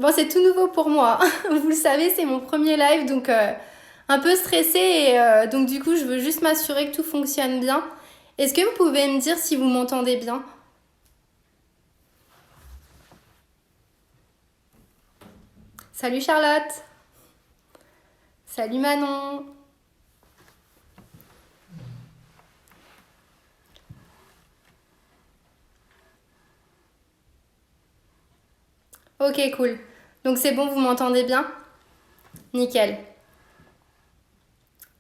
Bon, c'est tout nouveau pour moi. Vous le savez, c'est mon premier live, donc un peu stressée. Et donc du coup, je veux juste m'assurer que tout fonctionne bien. Est-ce que vous pouvez me dire si vous m'entendez bien? Salut Charlotte. Salut Manon. Ok, cool. Donc c'est bon, vous m'entendez bien? Nickel.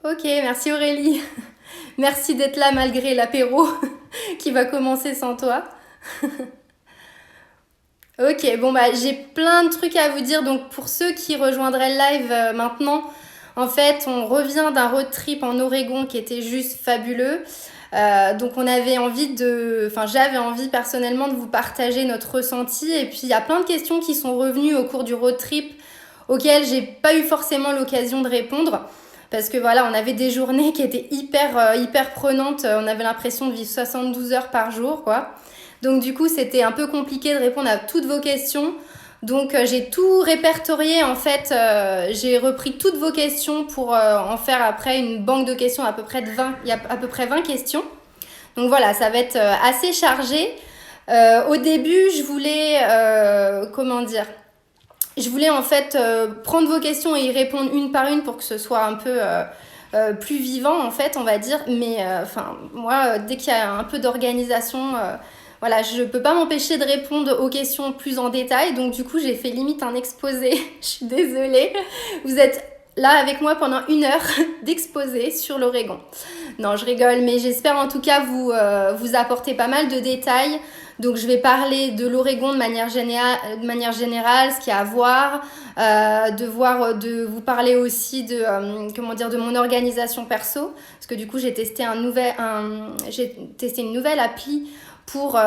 Ok, merci Aurélie. Merci d'être là malgré l'apéro qui va commencer sans toi. Ok, bon bah j'ai plein de trucs à vous dire. Donc pour ceux qui rejoindraient le live maintenant, en fait on revient d'un road trip en Oregon qui était juste fabuleux. Donc on avait envie enfin j'avais envie personnellement de vous partager notre ressenti. Et puis il y a plein de questions qui sont revenues au cours du road trip auxquelles j'ai pas eu forcément l'occasion de répondre. Parce que voilà, on avait des journées qui étaient hyper prenantes. On avait l'impression de vivre 72 heures par jour, quoi. Donc du coup, c'était un peu compliqué de répondre à toutes vos questions. Donc j'ai tout répertorié en fait. J'ai repris toutes vos questions pour en faire après une banque de questions à peu près de 20. Il y a à peu près 20 questions. Donc voilà, ça va être assez chargé. Au début, je voulais, comment dire, je voulais en fait prendre vos questions et y répondre une par une pour que ce soit un peu plus vivant en fait, on va dire. Mais enfin, moi, dès qu'il y a un peu d'organisation, voilà, je peux pas m'empêcher de répondre aux questions plus en détail. Donc du coup, j'ai fait limite un exposé. Je suis désolée. Vous êtes là avec moi pendant 1 heure d'exposé sur l'Oregon. Non, je rigole, mais j'espère en tout cas vous apporter pas mal de détails. Donc je vais parler de l'Oregon de manière générale, ce qu'il y a à voir, de vous parler aussi de mon organisation perso, parce que du coup j'ai testé une nouvelle appli pour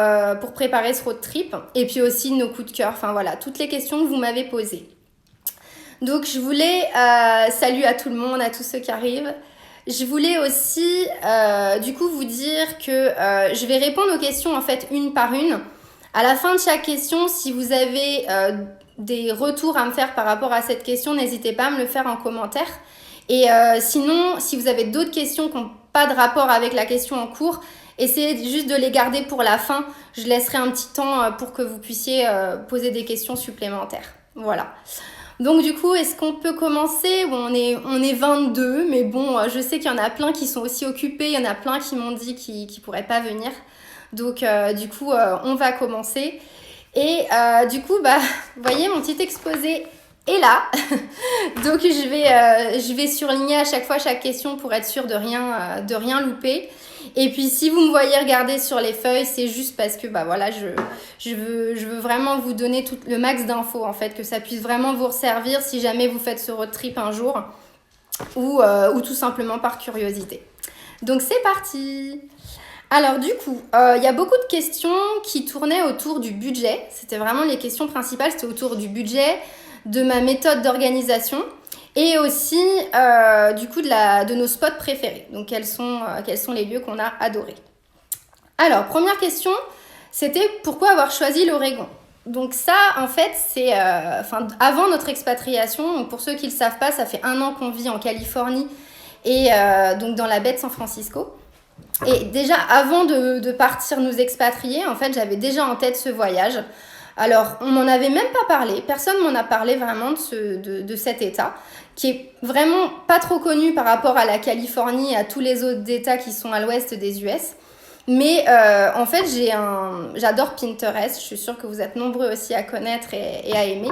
préparer ce road trip, et puis aussi nos coups de cœur, enfin voilà, toutes les questions que vous m'avez posées. Donc je voulais, salut à tout le monde, à tous ceux qui arrivent. Je voulais aussi du coup vous dire que je vais répondre aux questions en fait une par une. À la fin de chaque question, si vous avez des retours à me faire par rapport à cette question, n'hésitez pas à me le faire en commentaire. Et sinon, si vous avez d'autres questions qui n'ont pas de rapport avec la question en cours, essayez juste de les garder pour la fin. Je laisserai un petit temps pour que vous puissiez poser des questions supplémentaires. Voilà. Donc du coup, est-ce qu'on peut commencer? Bon, on est 22, mais bon, je sais qu'il y en a plein qui sont aussi occupés, il y en a plein qui m'ont dit qu'ils ne pourraient pas venir. Donc du coup, on va commencer. Et du coup, bah, vous voyez, mon petit exposé est là. Donc je vais surligner à chaque fois chaque question pour être sûre de rien louper. Et puis si vous me voyez regarder sur les feuilles, c'est juste parce que bah voilà, je veux vraiment vous donner tout le max d'infos en fait, que ça puisse vraiment vous servir si jamais vous faites ce road trip un jour ou tout simplement par curiosité. Donc c'est parti. Alors du coup, il y a beaucoup de questions qui tournaient autour du budget. C'était vraiment les questions principales, c'était autour du budget, de ma méthode d'organisation et aussi du coup de nos spots préférés. Donc quels sont les lieux qu'on a adorés. Alors première question, c'était pourquoi avoir choisi l'Oregon? Donc ça en fait c'est avant notre expatriation, donc pour ceux qui ne le savent pas, ça fait 1 an qu'on vit en Californie et donc dans la baie de San Francisco. Et déjà avant de partir nous expatrier, en fait j'avais déjà en tête ce voyage. Alors, on m'en avait même pas parlé, personne m'en a parlé vraiment de cet état, qui est vraiment pas trop connu par rapport à la Californie et à tous les autres états qui sont à l'ouest des US. Mais en fait, j'adore Pinterest, je suis sûre que vous êtes nombreux aussi à connaître et à aimer.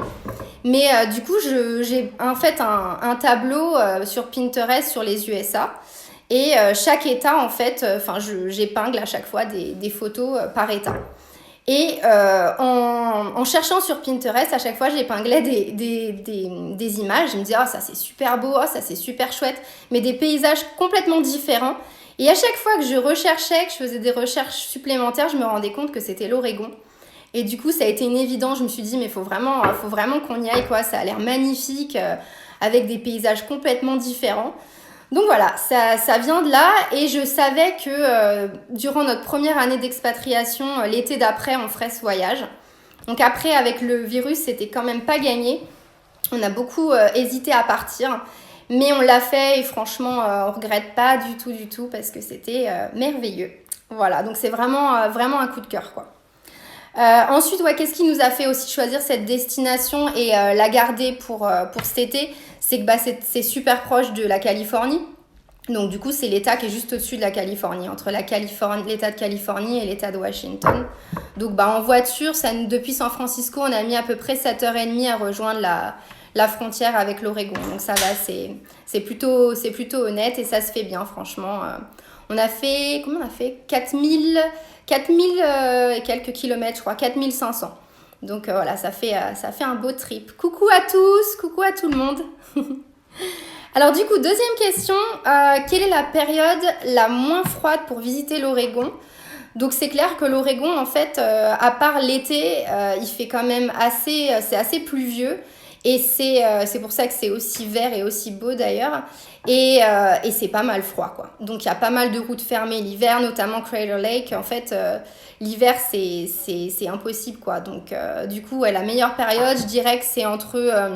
Mais du coup, j'ai en fait un tableau sur Pinterest sur les USA. Et chaque état, en fait, j'épingle à chaque fois des photos par état. Et en cherchant sur Pinterest, à chaque fois, j'épinglais des images. Je me disais, oh, ça c'est super beau, oh, ça c'est super chouette, mais des paysages complètement différents. Et à chaque fois que je recherchais, que je faisais des recherches supplémentaires, je me rendais compte que c'était l'Oregon. Et du coup, ça a été une évidence. Je me suis dit, mais faut vraiment qu'on y aille, quoi. Ça a l'air magnifique, avec des paysages complètement différents. Donc voilà, ça vient de là et je savais que durant notre première année d'expatriation, l'été d'après, on ferait ce voyage. Donc après, avec le virus, c'était quand même pas gagné. On a beaucoup hésité à partir. Mais on l'a fait et franchement, on regrette pas du tout parce que c'était merveilleux. Voilà, donc c'est vraiment, vraiment un coup de cœur, quoi. Ensuite, ouais, qu'est-ce qui nous a fait aussi choisir cette destination et la garder pour cet été? C'est que c'est super proche de la Californie. Donc du coup, c'est l'État qui est juste au-dessus de la Californie, entre l'État de Californie et l'État de Washington. Donc en voiture, depuis San Francisco, on a mis à peu près 7h30 à rejoindre la frontière avec l'Oregon. Donc ça va, c'est plutôt honnête et ça se fait bien, franchement. On a fait, combien on a fait 4000 et quelques kilomètres, je crois, 4500. Donc voilà, ça fait un beau trip. Coucou à tous, coucou à tout le monde. Alors du coup, deuxième question, quelle est la période la moins froide pour visiter l'Oregon? Donc c'est clair que l'Oregon, en fait, à part l'été, il fait quand même c'est assez pluvieux. Et c'est pour ça que c'est aussi vert et aussi beau d'ailleurs. Et c'est pas mal froid, quoi. Donc il y a pas mal de routes fermées l'hiver, notamment Crater Lake. En fait, l'hiver, c'est impossible, quoi. Donc du coup, ouais, la meilleure période, je dirais que c'est entre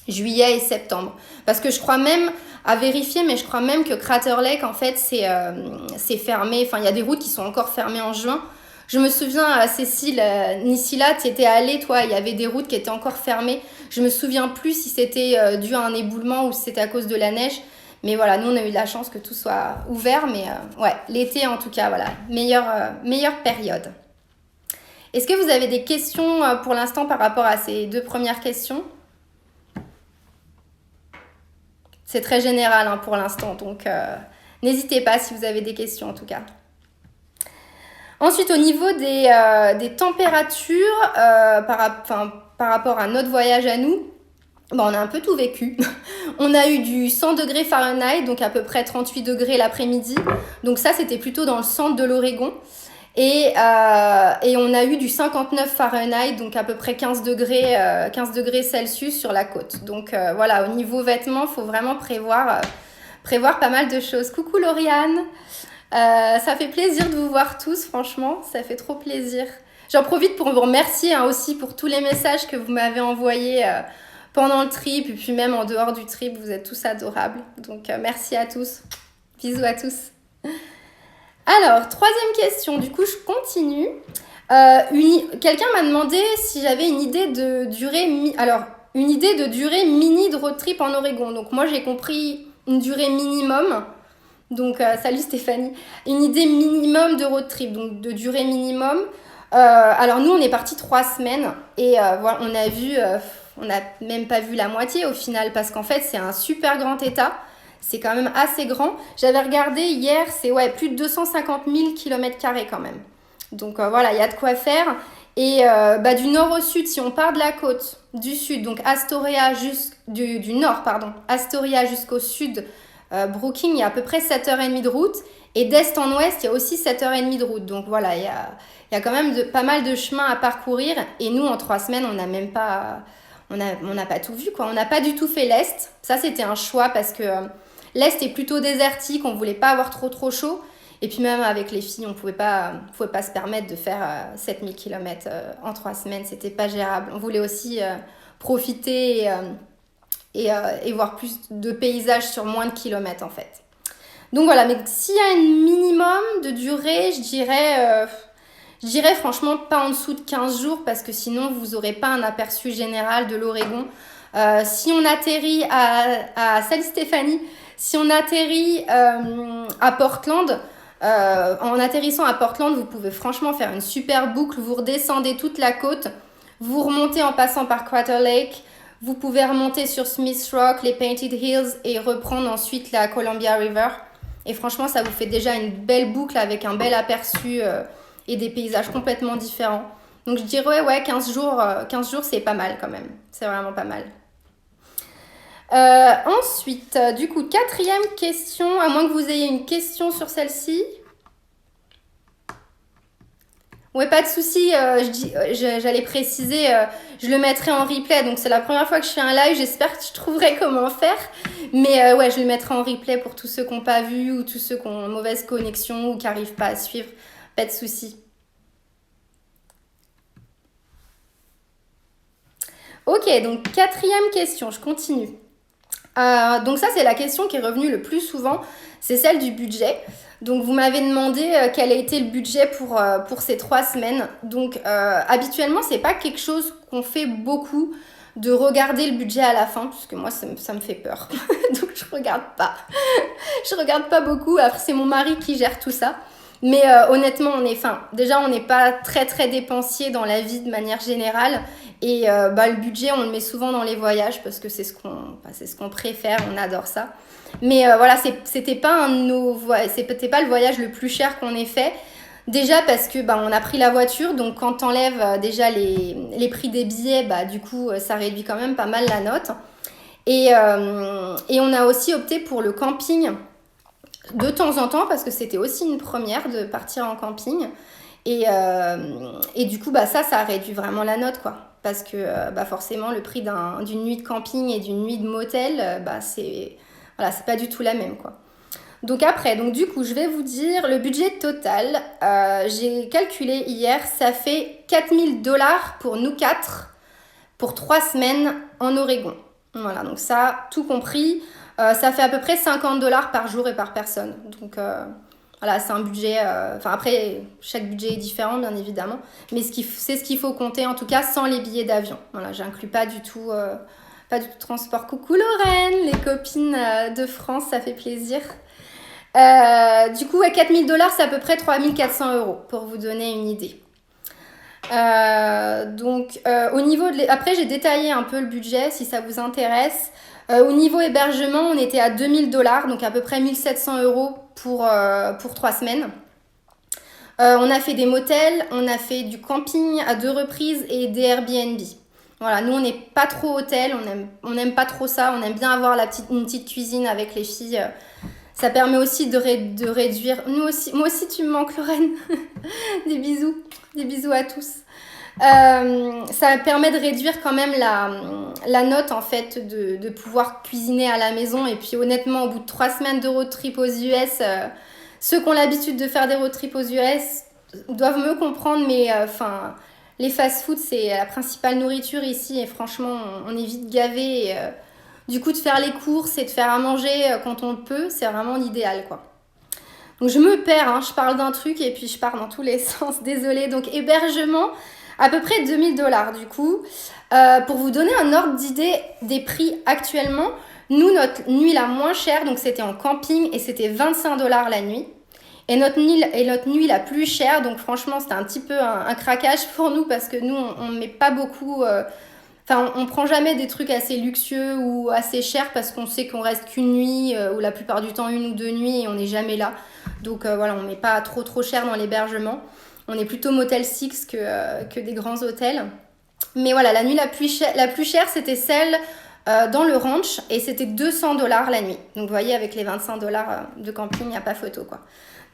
juillet et septembre. Parce que je crois même, à vérifier, mais je crois même que Crater Lake, en fait, c'est fermé. Enfin, il y a des routes qui sont encore fermées en juin. Je me souviens, Cécile, Nisila, tu étais allée, toi, il y avait des routes qui étaient encore fermées. Je me souviens plus si c'était dû à un éboulement ou si c'était à cause de la neige. Mais voilà, nous, on a eu de la chance que tout soit ouvert. Mais ouais, l'été, en tout cas, voilà, meilleure période. Est-ce que vous avez des questions pour l'instant par rapport à ces deux premières questions? C'est très général hein, pour l'instant, donc n'hésitez pas si vous avez des questions en tout cas. Ensuite, au niveau des températures, par rapport à notre voyage à nous, on a un peu tout vécu. On a eu du 100 degrés Fahrenheit, donc à peu près 38 degrés l'après-midi. Donc ça, c'était plutôt dans le centre de l'Oregon. Et on a eu du 59 Fahrenheit, donc à peu près 15 degrés Celsius sur la côte. Donc voilà, au niveau vêtements, il faut vraiment prévoir pas mal de choses. Coucou Lauriane, ça fait plaisir de vous voir tous, franchement, ça fait trop plaisir. J'en profite pour vous remercier hein, aussi pour tous les messages que vous m'avez envoyés pendant le trip et puis même en dehors du trip, vous êtes tous adorables. Donc merci à tous, bisous à tous. Alors, troisième question, du coup je continue. Quelqu'un m'a demandé si j'avais une idée de durée mini de road trip en Oregon. Donc moi j'ai compris une durée minimum. Donc salut Stéphanie. Une idée minimum de road trip, donc de durée minimum. Alors nous on est parti 3 semaines et voilà, on n'a même pas vu la moitié au final parce qu'en fait c'est un super grand état. C'est quand même assez grand. J'avais regardé hier, c'est plus de 250 000 km² quand même. Donc voilà, il y a de quoi faire. Et du nord au sud, si on part de la côte du sud, donc Astoria du nord, pardon, Astoria jusqu'au sud, Brookings, il y a à peu près 7h30 de route. Et d'est en ouest, il y a aussi 7h30 de route. Donc voilà, il y a quand même pas mal de chemin à parcourir. Et nous, en 3 semaines, on n'a même pas... On n'a pas tout vu, quoi. On n'a pas du tout fait l'est. Ça, c'était un choix parce que... L'Est est plutôt désertique, on ne voulait pas avoir trop chaud. Et puis même avec les filles, on ne pouvait pas se permettre de faire 7000 km en 3 semaines. C'était pas gérable. On voulait aussi profiter et voir plus de paysages sur moins de kilomètres en fait. Donc voilà, mais s'il y a un minimum de durée, je dirais franchement pas en dessous de 15 jours parce que sinon vous n'aurez pas un aperçu général de l'Oregon. Si on atterrit salut Stéphanie, si on atterrit à Portland, en atterrissant à Portland, vous pouvez franchement faire une super boucle. Vous redescendez toute la côte, vous remontez en passant par Crater Lake, vous pouvez remonter sur Smith Rock, les Painted Hills et reprendre ensuite la Columbia River. Et franchement, ça vous fait déjà une belle boucle avec un bel aperçu et des paysages complètement différents. Donc je dirais 15 jours c'est pas mal quand même. C'est vraiment pas mal. Ensuite, du coup, 4e question, à moins que vous ayez une question sur celle-ci. Ouais, pas de souci, j'allais préciser, je le mettrai en replay, donc c'est la première fois que je fais un live, j'espère que je trouverai comment faire. Mais je le mettrai en replay pour tous ceux qui n'ont pas vu ou tous ceux qui ont une mauvaise connexion ou qui n'arrivent pas à suivre, pas de souci. Ok, donc 4e question, je continue. Donc ça, c'est la question qui est revenue le plus souvent, c'est celle du budget. Donc vous m'avez demandé quel a été le budget pour ces 3 semaines. Donc habituellement, c'est pas quelque chose qu'on fait beaucoup de regarder le budget à la fin, puisque moi, ça me fait peur. Donc je regarde pas. Je regarde pas beaucoup. Après, c'est mon mari qui gère tout ça. Mais honnêtement, déjà, on n'est pas très très dépensier dans la vie de manière générale. Et le budget, on le met souvent dans les voyages parce que c'est ce qu'on préfère, on adore ça. Mais voilà, c'était pas le voyage le plus cher qu'on ait fait. Déjà parce que on a pris la voiture, donc quand t'enlèves déjà les prix des billets, du coup, ça réduit quand même pas mal la note. Et on a aussi opté pour le camping de temps en temps parce que c'était aussi une première de partir en camping. Et du coup, ça réduit vraiment la note, quoi. Parce que forcément, le prix d'une nuit de camping et d'une nuit de motel, c'est pas du tout la même, quoi. Donc du coup, je vais vous dire le budget total. J'ai calculé hier, ça fait $4000 pour nous 4 pour 3 semaines en Oregon. Voilà, donc ça, tout compris, ça fait à peu près $50 par jour et par personne. Donc voilà, c'est un budget... après, chaque budget est différent, bien évidemment. Mais c'est ce qu'il faut compter, en tout cas, sans les billets d'avion. Voilà, j'inclus pas du tout transport. Coucou Lorraine, les copines de France, ça fait plaisir. Du coup, $4000, c'est à peu près 3400 €, pour vous donner une idée. Au niveau après, j'ai détaillé un peu le budget, si ça vous intéresse. Au niveau hébergement, on était à $2000, donc à peu près 1700 € pour 3 semaines. On a fait des motels, on a fait du camping à 2 reprises et des Airbnb. Voilà, nous on n'est pas trop hôtel, on aime pas trop ça, on aime bien avoir une petite cuisine avec les filles. Ça permet aussi de réduire. Moi aussi tu me manques, Lorraine. Des bisous à tous. Ça permet de réduire quand même la note en fait de pouvoir cuisiner à la maison. Et puis honnêtement, au bout de 3 semaines de road trip aux US, ceux qui ont l'habitude de faire des road trips aux US doivent me comprendre, mais les fast-food, c'est la principale nourriture ici et franchement, on est vite gavé. Et, du coup, de faire les courses et de faire à manger quand on le peut, c'est vraiment l'idéal, quoi. Donc je me perds, je parle d'un truc et puis je pars dans tous les sens, désolée. Donc hébergement, à peu près $2000 du coup. Pour vous donner un ordre d'idée des prix actuellement, nous, notre nuit la moins chère, donc c'était en camping et c'était $25 la nuit. Et notre nuit la plus chère, donc franchement c'était un petit peu un craquage pour nous parce que nous on met pas beaucoup... on prend jamais des trucs assez luxueux ou assez chers parce qu'on sait qu'on reste qu'une nuit ou la plupart du temps 1 ou 2 nuits et on n'est jamais là. Donc voilà, on met pas trop cher dans l'hébergement. On est plutôt Motel 6 que des grands hôtels. Mais voilà, la nuit la plus chère, c'était celle dans le ranch et c'était $200 la nuit. Donc vous voyez, avec les $25 de camping, il n'y a pas photo, quoi.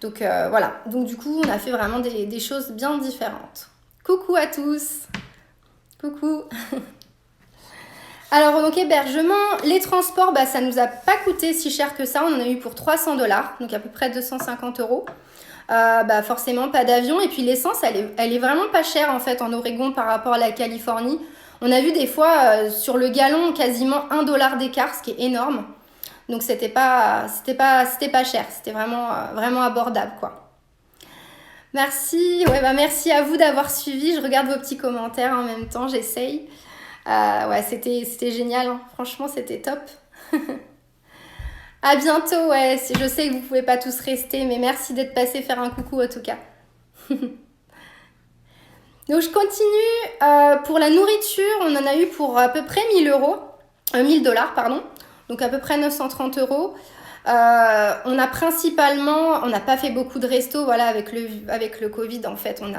Donc voilà, donc du coup, on a fait vraiment des choses bien différentes. Coucou à tous. Coucou. Alors donc hébergement, les transports, ça nous a pas coûté si cher que ça. On en a eu pour $300, donc à peu près 250 €. Forcément pas d'avion. Et puis l'essence, elle est vraiment pas chère en fait en Oregon par rapport à la Californie. On a vu des fois sur le gallon quasiment $1 d'écart, ce qui est énorme. Donc c'était pas cher. C'était vraiment abordable, quoi. Merci. Merci à vous d'avoir suivi. Je regarde vos petits commentaires en même temps. J'essaye. C'était génial. Franchement, c'était top. À bientôt. Je sais que vous pouvez pas tous rester, mais merci d'être passé faire un coucou en tout cas. Donc je continue. Pour la nourriture, on en a eu pour à peu près $1000, pardon. Donc à peu près 930 €. On n'a pas fait beaucoup de restos, voilà, avec le Covid, en fait, on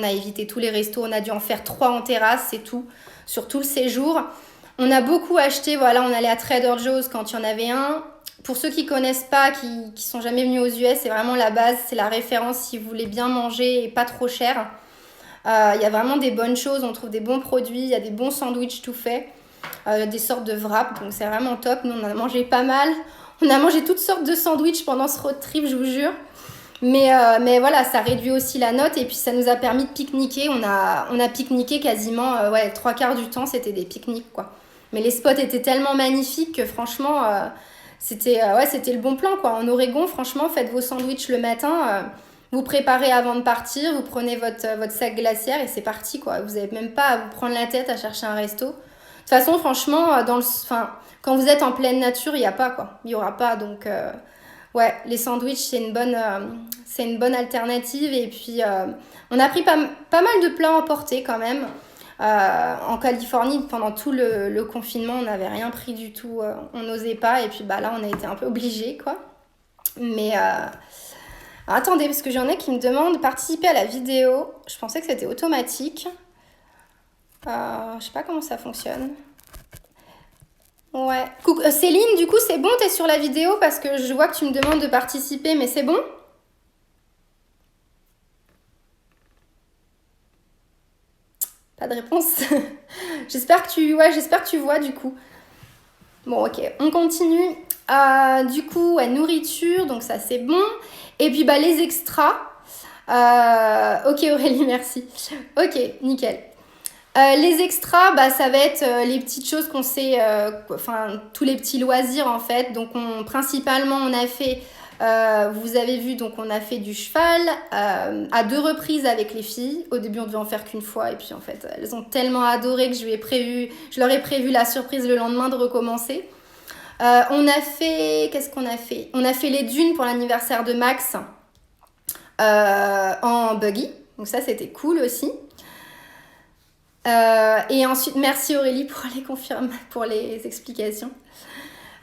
a évité tous les restos, on a dû en faire 3 en terrasse, c'est tout, sur tout le séjour. On a beaucoup acheté, voilà, on allait à Trader Joe's quand il y en avait un. Pour ceux qui connaissent pas, qui sont jamais venus aux US, c'est vraiment la base, c'est la référence si vous voulez bien manger et pas trop cher. Il y a vraiment des bonnes choses, on trouve des bons produits, il y a des bons sandwichs tout faits, des sortes de wraps, donc c'est vraiment top. Nous, on en a mangé pas mal. On a mangé toutes sortes de sandwichs pendant ce road trip, je vous jure. Mais voilà, ça réduit aussi la note et puis ça nous a permis de pique-niquer. On a pique-niqué quasiment, ouais, 3/4 du temps, c'était des pique-niques, quoi. Mais les spots étaient tellement magnifiques que franchement, ouais, c'était le bon plan, quoi. En Oregon, franchement, faites vos sandwichs le matin, vous préparez avant de partir, vous prenez votre sac glaciaire et c'est parti, quoi. Vous n'avez même pas à vous prendre la tête à chercher un resto. De toute façon, franchement, quand vous êtes en pleine nature, il n'y a pas, quoi. Il n'y aura pas, donc... ouais, les sandwichs, c'est une bonne alternative. Et puis, on a pris pas mal de plats emportés quand même. En Californie, pendant tout le confinement, on n'avait rien pris du tout. On n'osait pas. Et puis, bah, là, on a été un peu obligés, quoi. Mais attendez, parce que j'en ai qui me demandent de participer à la vidéo. Je pensais que c'était automatique. Je sais pas comment ça fonctionne. Ouais. Céline, du coup, c'est bon, t'es sur la vidéo parce que je vois que tu me demandes de participer, mais c'est bon? Pas de réponse. J'espère que tu vois du coup. Bon, ok, on continue. Du coup, ouais, nourriture, donc ça c'est bon. Et puis bah les extras. Ok Aurélie, merci. Ok, nickel. Les extras, bah, ça va être les petites choses qu'on sait, enfin tous les petits loisirs en fait. Donc principalement on a fait, vous avez vu, donc on a fait du cheval à 2 reprises avec les filles. Au début on devait en faire qu'une fois et puis en fait elles ont tellement adoré que je leur ai prévu la surprise le lendemain de recommencer. On a fait, qu'est-ce qu'on a fait? On a fait les dunes pour l'anniversaire de Max en buggy. Donc ça c'était cool aussi. Et ensuite, merci Aurélie pour les explications.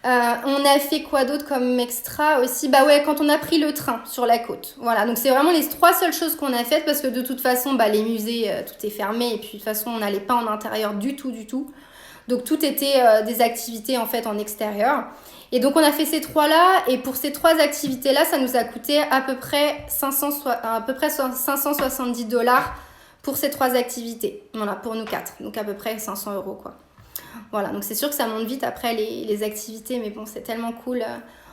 On a fait quoi d'autre comme extra aussi? Bah ouais, quand on a pris le train sur la côte. Voilà, donc c'est vraiment les 3 seules choses qu'on a faites parce que de toute façon, bah, les musées, tout est fermé et puis de toute façon, on n'allait pas en intérieur du tout. Donc tout était des activités en fait en extérieur. Et donc on a fait ces 3-là et pour ces 3 activités-là, ça nous a coûté à peu près 570$ pour ces 3 activités. Voilà, pour nous 4. Donc à peu près 500 € quoi. Voilà, donc c'est sûr que ça monte vite après les activités, mais bon, c'est tellement cool.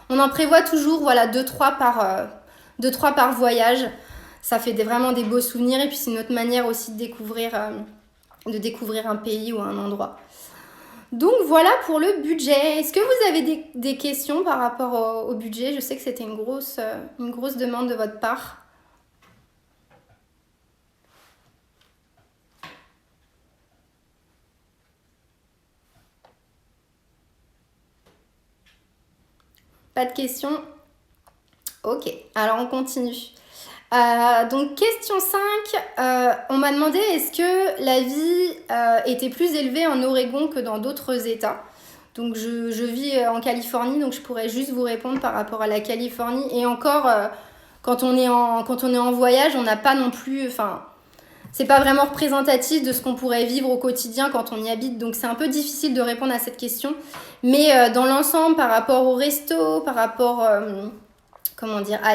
On en prévoit toujours, voilà, 2-3 par voyage. Ça fait vraiment des beaux souvenirs et puis c'est notre manière aussi de découvrir un pays ou un endroit. Donc voilà pour le budget. Est-ce que vous avez des questions par rapport au budget? Je sais que c'était une grosse demande de votre part. Pas de questions? Ok, alors on continue. Donc question 5, on m'a demandé est-ce que la vie était plus élevée en Oregon que dans d'autres États. Donc je vis en Californie, donc je pourrais juste vous répondre par rapport à la Californie. Et encore, quand on est en voyage, on n'a pas non plus... Enfin, c'est pas vraiment représentatif de ce qu'on pourrait vivre au quotidien quand on y habite. Donc c'est un peu difficile de répondre à cette question. Mais dans l'ensemble, par rapport au resto, par rapport à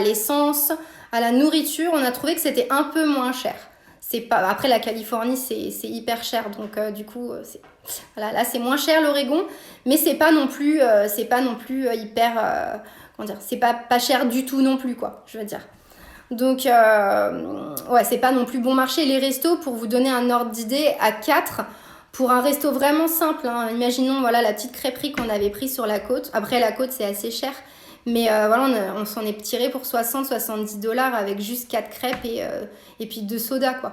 l'essence, à la nourriture, on a trouvé que c'était un peu moins cher. C'est pas... Après, la Californie, c'est hyper cher. Donc du coup, voilà, là, c'est moins cher l'Oregon. Mais c'est pas non plus hyper... c'est pas cher du tout non plus, quoi, je veux dire. Donc, ouais, c'est pas non plus bon marché. Les restos, pour vous donner un ordre d'idée, à 4, pour un resto vraiment simple, hein, imaginons voilà, la petite crêperie qu'on avait prise sur la côte. Après, la côte, c'est assez cher. Mais voilà, on s'en est tiré pour 60-70$ avec juste 4 crêpes et puis 2 sodas, quoi.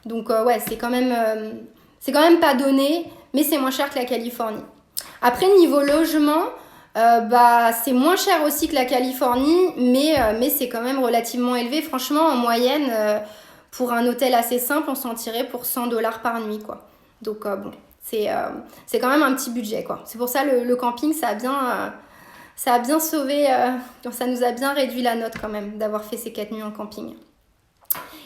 Donc, ouais, c'est quand même pas donné, mais c'est moins cher que la Californie. Après, niveau logement... bah, c'est moins cher aussi que la Californie, mais c'est quand même relativement élevé. Franchement, en moyenne, pour un hôtel assez simple, on s'en tirait pour 100$ par nuit, quoi. Donc, bon, c'est quand même un petit budget, quoi. C'est pour ça le camping, ça a bien sauvé, ça nous a bien réduit la note quand même, d'avoir fait ces 4 nuits en camping.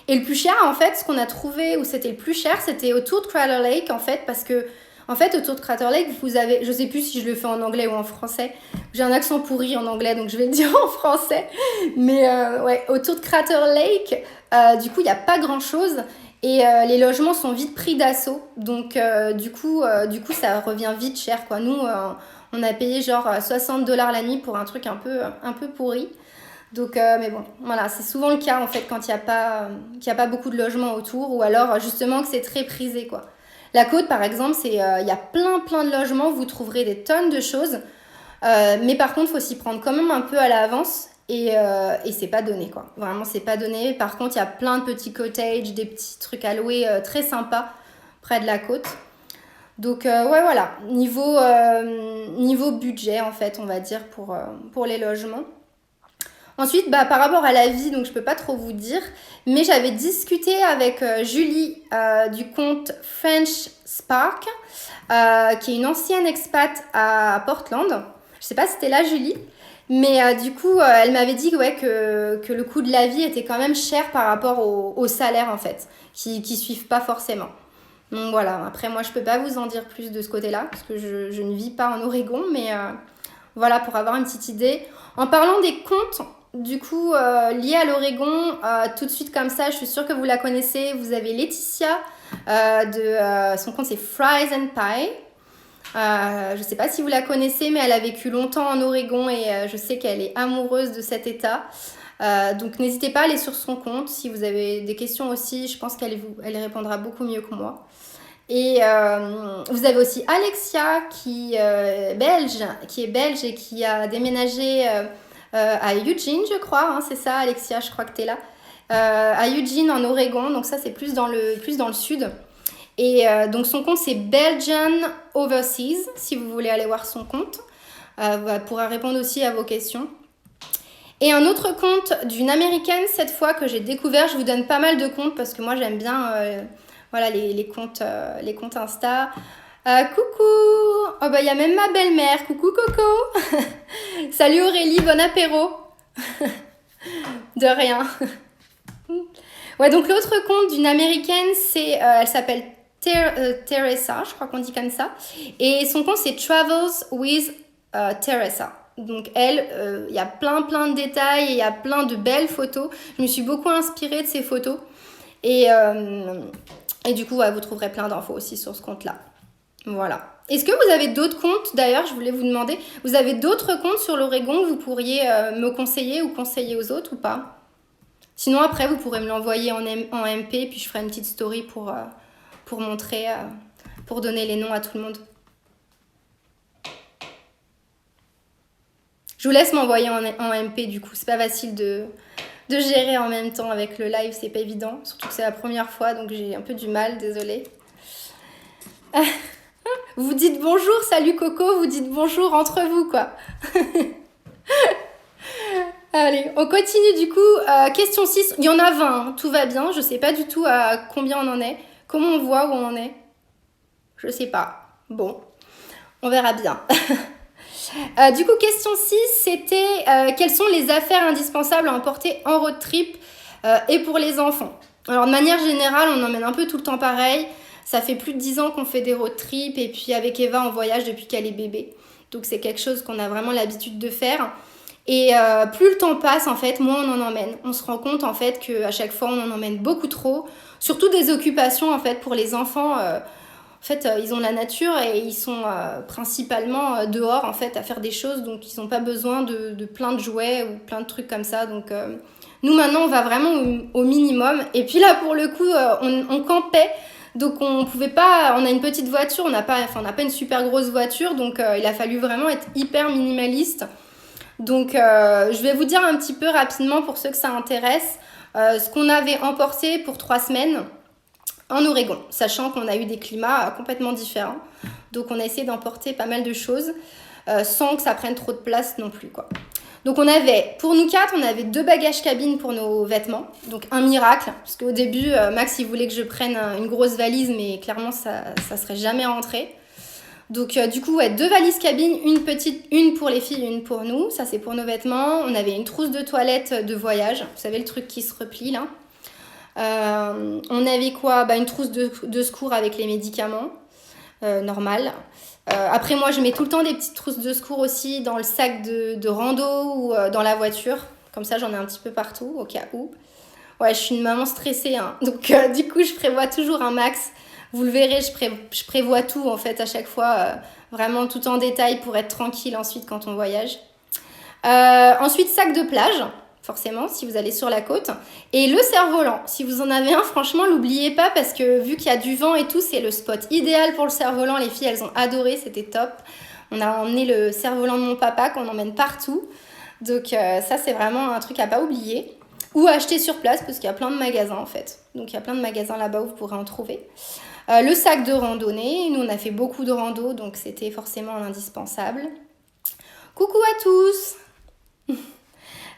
Et le plus cher, en fait, ce qu'on a trouvé où c'était le plus cher, c'était autour de Crater Lake, en fait, parce que en fait, autour de Crater Lake, vous avez... Je sais plus si je le fais en anglais ou en français. J'ai un accent pourri en anglais, donc je vais le dire en français. Mais ouais, autour de Crater Lake, du coup, il n'y a pas grand-chose. Et les logements sont vite pris d'assaut. Donc, du coup, ça revient vite cher, quoi. Nous, on a payé genre 60$ la nuit pour un truc un peu pourri. Donc, mais bon, voilà, c'est souvent le cas en fait quand il n'y a pas beaucoup de logements autour ou alors justement que c'est très prisé quoi. La côte par exemple, il y a plein de logements, vous trouverez des tonnes de choses, mais par contre, il faut s'y prendre quand même un peu à l'avance et c'est pas donné quoi. Vraiment, c'est pas donné. Par contre, il y a plein de petits cottages, des petits trucs à louer très sympas près de la côte. Donc, ouais, voilà, niveau budget en fait, on va dire pour les logements. Ensuite, par rapport à la vie, donc je peux pas trop vous dire, mais j'avais discuté avec Julie du compte French Spark, qui est une ancienne expat à Portland. Je sais pas si c'était là, Julie, mais du coup, elle m'avait dit ouais, que le coût de la vie était quand même cher par rapport au salaire en fait, qui suivent pas forcément. Donc voilà, après moi je peux pas vous en dire plus de ce côté-là, parce que je ne vis pas en Oregon, mais voilà, pour avoir une petite idée. En parlant des comptes, du coup, liés à l'Oregon, tout de suite comme ça, je suis sûre que vous la connaissez. Vous avez Laetitia, son compte c'est Fries and Pie. Je ne sais pas si vous la connaissez, mais elle a vécu longtemps en Oregon et je sais qu'elle est amoureuse de cet état. Donc n'hésitez pas à aller sur son compte. Si vous avez des questions aussi, je pense qu'elle répondra beaucoup mieux que moi. Et vous avez aussi Alexia qui est belge et qui a déménagé à Eugene, je crois, hein, c'est ça Alexia, je crois que tu es là, à Eugene en Oregon, donc ça c'est plus dans le sud. Et donc son compte c'est Belgian Overseas, si vous voulez aller voir son compte, elle pourra répondre aussi à vos questions. Et un autre compte d'une américaine cette fois que j'ai découvert, je vous donne pas mal de comptes parce que moi j'aime bien voilà, les comptes Insta. Coucou! Oh bah il y a même ma belle-mère. Coucou Coco! Salut Aurélie, bon apéro! De rien. Ouais, donc l'autre compte d'une américaine, elle s'appelle Teresa, je crois qu'on dit comme ça. Et son compte c'est Travels with Teresa. Donc elle, il y a plein de détails, il y a plein de belles photos. Je me suis beaucoup inspirée de ces photos. Et du coup, ouais, vous trouverez plein d'infos aussi sur ce compte-là. Voilà. Est-ce que vous avez d'autres comptes? D'ailleurs, je voulais vous demander, vous avez d'autres comptes sur l'Oregon que vous pourriez me conseiller ou conseiller aux autres ou pas? Sinon, après, vous pourrez me l'envoyer en MP, puis je ferai une petite story pour montrer, pour donner les noms à tout le monde. Je vous laisse m'envoyer en MP, du coup. C'est pas facile de gérer en même temps avec le live, c'est pas évident. Surtout que c'est la première fois, donc j'ai un peu du mal, désolée. Vous dites bonjour, salut Coco, vous dites bonjour entre vous, quoi. Allez, on continue du coup. Question 6, il y en a 20, hein, tout va bien. Je sais pas du tout à combien on en est. Comment on voit où on en est? Je sais pas. Bon, on verra bien. Du coup, question 6, c'était quelles sont les affaires indispensables à emporter en road trip et pour les enfants? Alors, de manière générale, on emmène un peu tout le temps pareil. Ça fait plus de 10 ans qu'on fait des road trips et puis avec Eva, on voyage depuis qu'elle est bébé. Donc, c'est quelque chose qu'on a vraiment l'habitude de faire. Et plus le temps passe, en fait, moins on en emmène. On se rend compte, en fait, qu'à chaque fois, on en emmène beaucoup trop. Surtout des occupations, en fait, pour les enfants. En fait, ils ont la nature et ils sont principalement dehors, en fait, à faire des choses. Donc, ils n'ont pas besoin de plein de jouets ou plein de trucs comme ça. Donc, nous, maintenant, on va vraiment au minimum. Et puis là, pour le coup, on campait. Donc, on pouvait pas... On a une petite voiture. On n'a pas une super grosse voiture. Donc, il a fallu vraiment être hyper minimaliste. Donc, je vais vous dire un petit peu rapidement, pour ceux que ça intéresse, ce qu'on avait emporté pour 3 semaines en Oregon, sachant qu'on a eu des climats complètement différents. Donc, on a essayé d'emporter pas mal de choses sans que ça prenne trop de place non plus, quoi. Donc, pour nous 4, on avait 2 bagages cabine pour nos vêtements. Donc, un miracle, parce qu'au début, Max, il voulait que je prenne une grosse valise, mais clairement, ça serait jamais rentré. Donc, du coup, ouais, 2 valises cabine, une pour les filles, une pour nous. Ça, c'est pour nos vêtements. On avait une trousse de toilette de voyage. Vous savez, le truc qui se replie, là. On avait quoi? Une trousse de secours avec les médicaments, normal. Après, moi, je mets tout le temps des petites trousses de secours aussi dans le sac de rando ou dans la voiture. Comme ça, j'en ai un petit peu partout, au cas où. Ouais, je suis une maman stressée, hein. Donc, du coup, je prévois toujours un max. Vous le verrez, je prévois tout, en fait, à chaque fois. Vraiment tout en détail pour être tranquille ensuite quand on voyage. Ensuite, sac de plage. forcément, si vous allez sur la côte. Et le cerf-volant, si vous en avez un, franchement, l'oubliez pas parce que vu qu'il y a du vent et tout, c'est le spot idéal pour le cerf-volant. Les filles, elles ont adoré, c'était top. On a emmené le cerf-volant de mon papa qu'on emmène partout. Donc ça, c'est vraiment un truc à pas oublier. Ou acheter sur place parce qu'il y a plein de magasins en fait. Donc il y a plein de magasins là-bas où vous pourrez en trouver. Le sac de randonnée, nous on a fait beaucoup de rando, donc c'était forcément indispensable. Coucou à tous!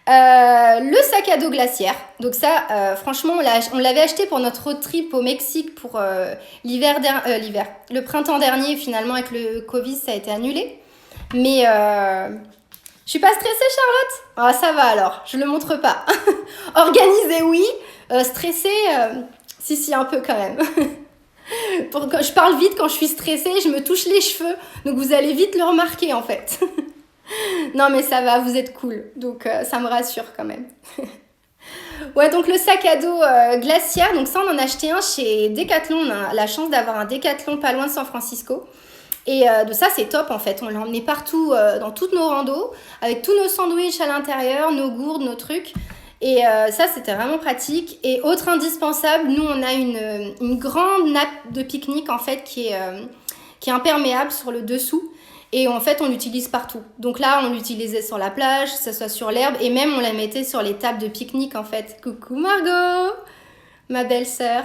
Le sac à dos glaciaire, donc ça franchement on l'avait acheté pour notre road trip au Mexique pour le printemps dernier. Finalement avec le Covid ça a été annulé, mais je suis pas stressée Charlotte? Ah ça va alors, je le montre pas. Organisée oui, stressée si un peu quand même. Quand je parle vite quand je suis stressée, je me touche les cheveux, donc vous allez vite le remarquer en fait. Non mais ça va, vous êtes cool, donc ça me rassure quand même. Ouais, donc le sac à dos glaciaire, donc ça on en a acheté un chez Decathlon, on a la chance d'avoir un Decathlon pas loin de San Francisco. Et de ça c'est top en fait, on l'a emmené partout dans toutes nos randos, avec tous nos sandwichs à l'intérieur, nos gourdes, nos trucs. Et ça c'était vraiment pratique. Et autre indispensable, nous on a une grande nappe de pique-nique en fait qui est imperméable sur le dessous. Et en fait, on l'utilise partout. Donc là, on l'utilisait sur la plage, que ce soit sur l'herbe, et même on la mettait sur les tables de pique-nique, en fait. Coucou Margot, ma belle-sœur,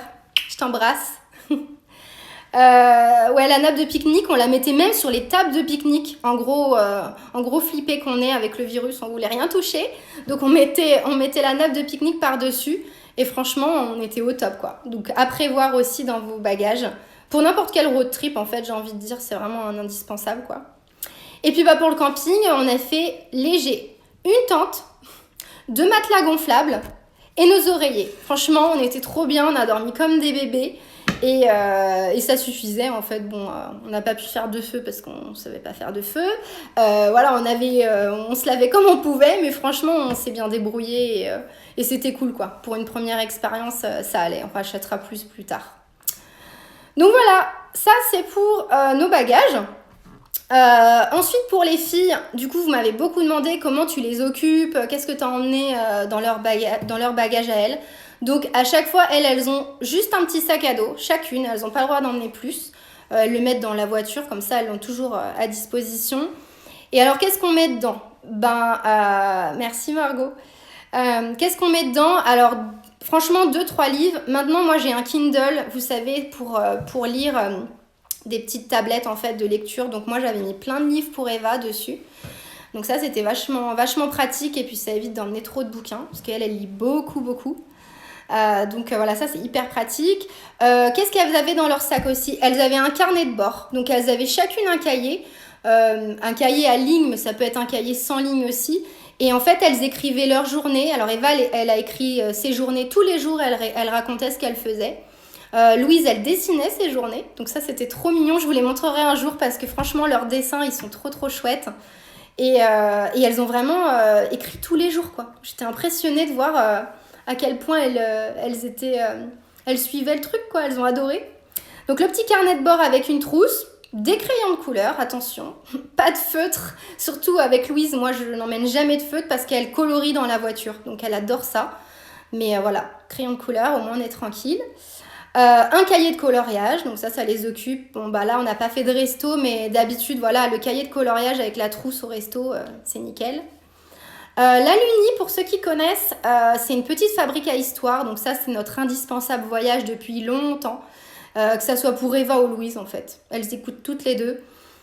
je t'embrasse. Ouais, la nappe de pique-nique, on la mettait même sur les tables de pique-nique. En gros flippé qu'on est avec le virus, on voulait rien toucher. Donc on mettait la nappe de pique-nique par-dessus. Et franchement, on était au top, quoi. Donc à prévoir aussi dans vos bagages. Pour n'importe quel road trip, en fait, j'ai envie de dire, c'est vraiment un indispensable, quoi. Et puis, pour le camping, on a fait léger. Une tente, 2 matelas gonflables et nos oreillers. Franchement, on était trop bien, on a dormi comme des bébés. Et ça suffisait, en fait. Bon, on n'a pas pu faire de feu parce qu'on ne savait pas faire de feu. Voilà, on se lavait comme on pouvait, mais franchement, on s'est bien débrouillé et c'était cool, quoi. Pour une première expérience, ça allait. On rachètera plus tard. Donc voilà, ça c'est pour nos bagages. Ensuite pour les filles, du coup vous m'avez beaucoup demandé comment tu les occupes, qu'est-ce que tu as emmené dans leur bagage à elles. Donc à chaque fois elles ont juste un petit sac à dos, chacune, elles n'ont pas le droit d'emmener plus. Elles le mettent dans la voiture, comme ça elles l'ont toujours à disposition. Et alors qu'est-ce qu'on met dedans? Merci Margot. Qu'est-ce qu'on met dedans? Alors franchement 2-3 livres. Maintenant moi j'ai un Kindle, vous savez, pour lire des petites tablettes en fait de lecture. Donc moi j'avais mis plein de livres pour Eva dessus. Donc ça c'était vachement pratique et puis ça évite d'emmener trop de bouquins parce qu'elle lit beaucoup. Donc voilà, ça c'est hyper pratique. Qu'est-ce qu'elles avaient dans leur sac aussi? Elles avaient un carnet de bord. Donc elles avaient chacune un cahier à lignes, mais ça peut être un cahier sans lignes aussi. Et en fait, elles écrivaient leur journée. Alors Eva, elle a écrit ses journées tous les jours. Elle racontait ce qu'elle faisait. Louise, elle dessinait ses journées. Donc ça, c'était trop mignon. Je vous les montrerai un jour parce que franchement, leurs dessins, ils sont trop chouettes. Et elles ont vraiment écrit tous les jours, quoi. J'étais impressionnée de voir à quel point elles suivaient le truc, quoi. Elles ont adoré. Donc le petit carnet de bord avec une trousse. Des crayons de couleur, attention, pas de feutre, surtout avec Louise, moi je n'emmène jamais de feutre parce qu'elle colorie dans la voiture, donc elle adore ça. Mais voilà, crayons de couleur, au moins on est tranquille. Un cahier de coloriage, donc ça les occupe. Bon là on n'a pas fait de resto, mais d'habitude voilà, le cahier de coloriage avec la trousse au resto, c'est nickel. La Luni, pour ceux qui connaissent, c'est une petite fabrique à histoire, donc ça c'est notre indispensable voyage depuis longtemps. Que ça soit pour Eva ou Louise en fait. Elles écoutent toutes les deux.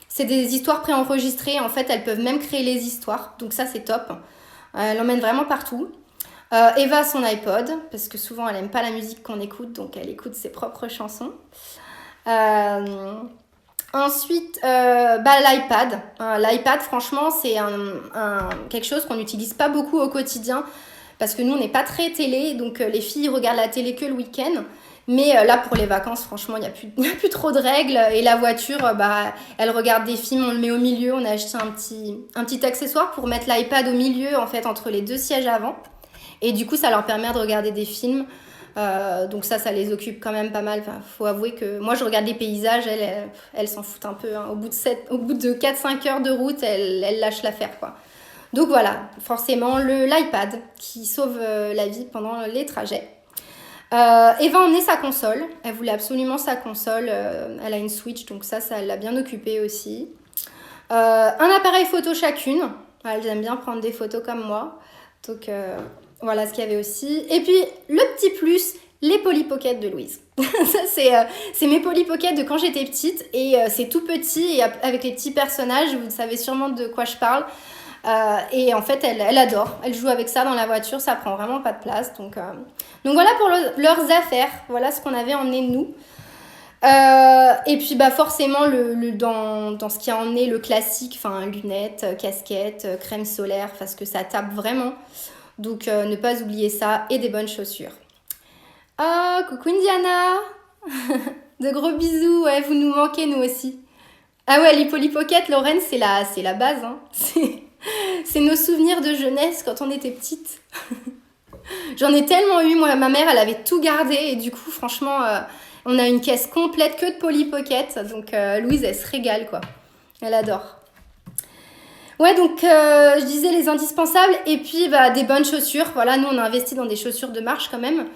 C'est des histoires préenregistrées. En fait, elles peuvent même créer les histoires. Donc ça, c'est top. Elle l'emmène vraiment partout. Eva, son iPod, parce que souvent, elle n'aime pas la musique qu'on écoute. Donc, elle écoute ses propres chansons. Ensuite, l'iPad. L'iPad, franchement, c'est quelque chose qu'on n'utilise pas beaucoup au quotidien. Parce que nous, on n'est pas très télé. Donc, les filles regardent la télé que le week-end. Mais là, pour les vacances, franchement, il n'y a plus trop de règles. Et la voiture, elle regarde des films, on le met au milieu. On a acheté un petit accessoire pour mettre l'iPad au milieu, en fait, entre les 2 sièges avant. Et du coup, ça leur permet de regarder des films. Donc ça les occupe quand même pas mal. Enfin, faut avouer que moi, je regarde les paysages. Elles s'en foutent un peu. Hein. Au bout de 4-5 heures de route, elles lâchent l'affaire, quoi. Donc voilà, forcément l'iPad qui sauve la vie pendant les trajets. Eva a emmené sa console, elle voulait absolument sa console, elle a une Switch, donc ça l'a bien occupée aussi. Un appareil photo chacune, elles aiment bien prendre des photos comme moi, donc voilà ce qu'il y avait aussi. Et puis le petit plus, les Polly Pocket de Louise. Ça c'est mes Polly Pocket de quand j'étais petite, et c'est tout petit, et avec les petits personnages, vous savez sûrement de quoi je parle. Et en fait elle adore, elle joue avec ça dans la voiture, ça prend vraiment pas de place, donc voilà pour leurs affaires, voilà ce qu'on avait emmené nous. Et puis bah forcément dans ce qui a emmené le classique, enfin lunettes, casquettes, crème solaire, parce que ça tape vraiment, donc ne pas oublier ça, et des bonnes chaussures. Ah, coucou Indiana. De gros bisous, ouais, vous nous manquez nous aussi. Ah ouais, les Polly Pocket, Lorraine, c'est la base, hein. C'est nos souvenirs de jeunesse quand on était petite. J'en ai tellement eu, moi, ma mère, elle avait tout gardé, et du coup, franchement, on a une caisse complète que de Polly Pocket, donc Louise, elle se régale, quoi. Elle adore. Ouais, donc je disais les indispensables, et puis bah, des bonnes chaussures. Voilà, nous, on a investi dans des chaussures de marche quand même,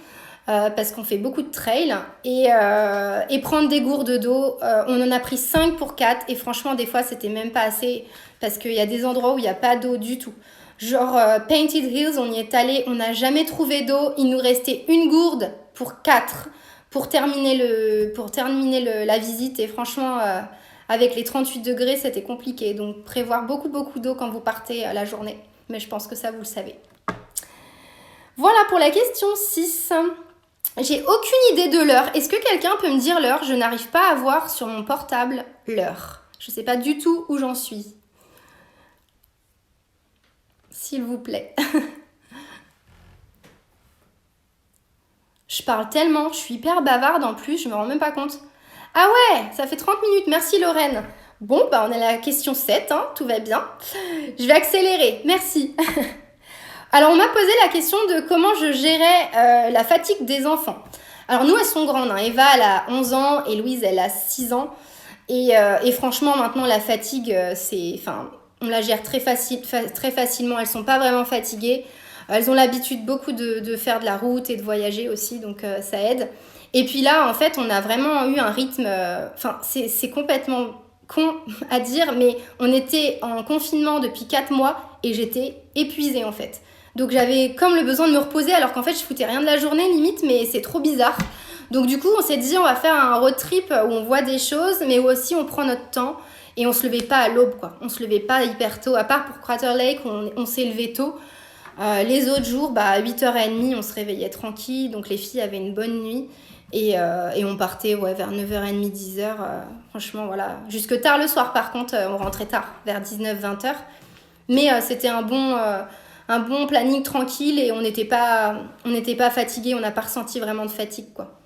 parce qu'on fait beaucoup de trail, et prendre des gourdes d'eau. On en a pris 5 pour 4, et franchement, des fois, c'était même pas assez, parce qu'il y a des endroits où il n'y a pas d'eau du tout. Genre Painted Hills, on y est allé, on n'a jamais trouvé d'eau, il nous restait une gourde pour 4 pour terminer la visite, et franchement, avec les 38 degrés, c'était compliqué. Donc prévoir beaucoup d'eau quand vous partez la journée, mais je pense que ça, vous le savez. Voilà pour la question 6. J'ai aucune idée de l'heure. Est-ce que quelqu'un peut me dire l'heure? Je n'arrive pas à voir sur mon portable l'heure. Je ne sais pas du tout où j'en suis. S'il vous plaît. Je parle tellement, je suis hyper bavarde en plus, je me rends même pas compte. Ah ouais, ça fait 30 minutes, merci Lorraine. Bon, bah on est à la question 7, hein, tout va bien. Je vais accélérer, merci. Alors on m'a posé la question de comment je gérais la fatigue des enfants. Alors nous, elles sont grandes, hein. Eva, elle a 11 ans et Louise, elle a 6 ans. Et franchement, maintenant, la fatigue, on la gère très facilement. Elles sont pas vraiment fatiguées. Elles ont l'habitude beaucoup de faire de la route et de voyager aussi, donc ça aide. Et puis là, en fait, on a vraiment eu un rythme... c'est complètement con à dire, mais on était en confinement depuis 4 mois et j'étais épuisée, en fait. Donc j'avais comme le besoin de me reposer, alors qu'en fait, je foutais rien de la journée, limite, mais c'est trop bizarre. Donc du coup, on s'est dit, on va faire un road trip où on voit des choses, mais où aussi on prend notre temps. Et on se levait pas à l'aube, quoi. On se levait pas hyper tôt. À part pour Crater Lake, on s'est levé tôt. Les autres jours, à 8h30, on se réveillait tranquille. Donc les filles avaient une bonne nuit. Et on partait vers 9h30, 10h. Franchement, voilà. Jusque tard le soir, par contre, on rentrait tard, vers 19-20h. Mais c'était un bon planning tranquille, et on n'était pas fatigués. On n'a pas ressenti vraiment de fatigue, quoi.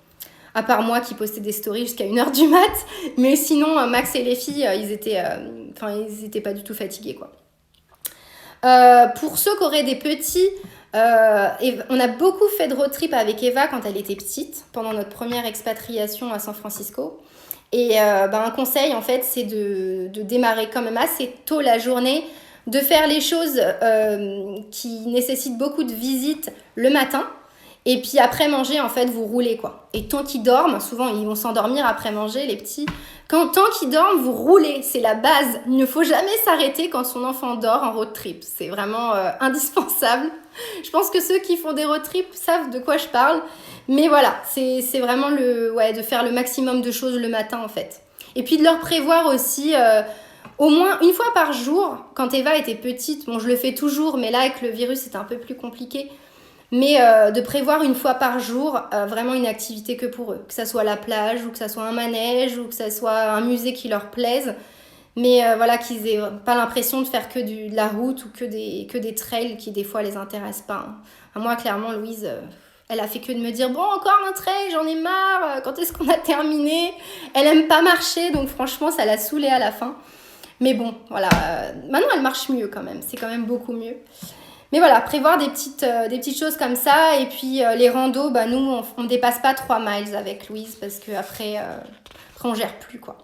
À part moi qui postais des stories jusqu'à 1h du mat. Mais sinon, Max et les filles, ils étaient pas du tout fatigués, quoi. Pour ceux qui auraient des petits, on a beaucoup fait de road trip avec Eva quand elle était petite, pendant notre première expatriation à San Francisco. Et un conseil, en fait, c'est de démarrer quand même assez tôt la journée, de faire les choses qui nécessitent beaucoup de visites le matin. Et puis après manger, en fait, vous roulez, quoi. Et tant qu'ils dorment, souvent ils vont s'endormir après manger, les petits. Tant qu'ils dorment, vous roulez, c'est la base. Il ne faut jamais s'arrêter quand son enfant dort en road trip. C'est vraiment indispensable. Je pense que ceux qui font des road trips savent de quoi je parle. Mais voilà, c'est vraiment de faire le maximum de choses le matin, en fait. Et puis de leur prévoir aussi... au moins une fois par jour, quand Eva était petite, bon je le fais toujours, mais là avec le virus c'est un peu plus compliqué, mais de prévoir une fois par jour vraiment une activité que pour eux, que ça soit la plage ou que ça soit un manège ou que ça soit un musée qui leur plaise, mais voilà, qu'ils aient pas l'impression de faire que de la route ou que des trails qui des fois les intéressent pas, hein. Moi clairement Louise elle a fait que de me dire bon encore un trail, j'en ai marre, quand est-ce qu'on a terminé. Elle aime pas marcher, donc franchement ça l'a saoulée à la fin. Mais bon, voilà, maintenant elle marche mieux quand même, c'est quand même beaucoup mieux. Mais voilà, prévoir des petites choses comme ça. Et puis les randos, nous, on ne dépasse pas 3 miles avec Louise, parce qu'après, on ne gère plus, quoi.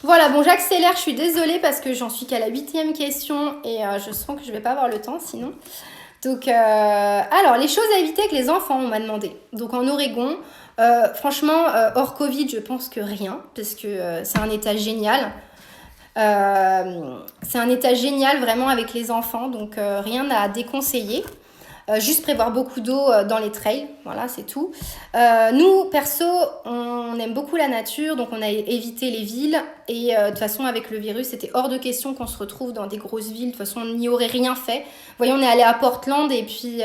Voilà, bon, j'accélère, je suis désolée parce que j'en suis qu'à la 8e question et je sens que je vais pas avoir le temps sinon. Donc, alors, les choses à éviter avec les enfants, on m'a demandé. Donc, en Oregon, franchement, hors Covid, je pense que rien, parce que c'est un état génial. C'est un état génial vraiment avec les enfants, donc rien à déconseiller. Juste prévoir beaucoup d'eau dans les trails, voilà, c'est tout. Nous, perso, on aime beaucoup la nature, donc on a évité les villes. Et de toute façon, avec le virus, c'était hors de question qu'on se retrouve dans des grosses villes. De toute façon, on n'y aurait rien fait. Vous voyez, on est allé à Portland et puis...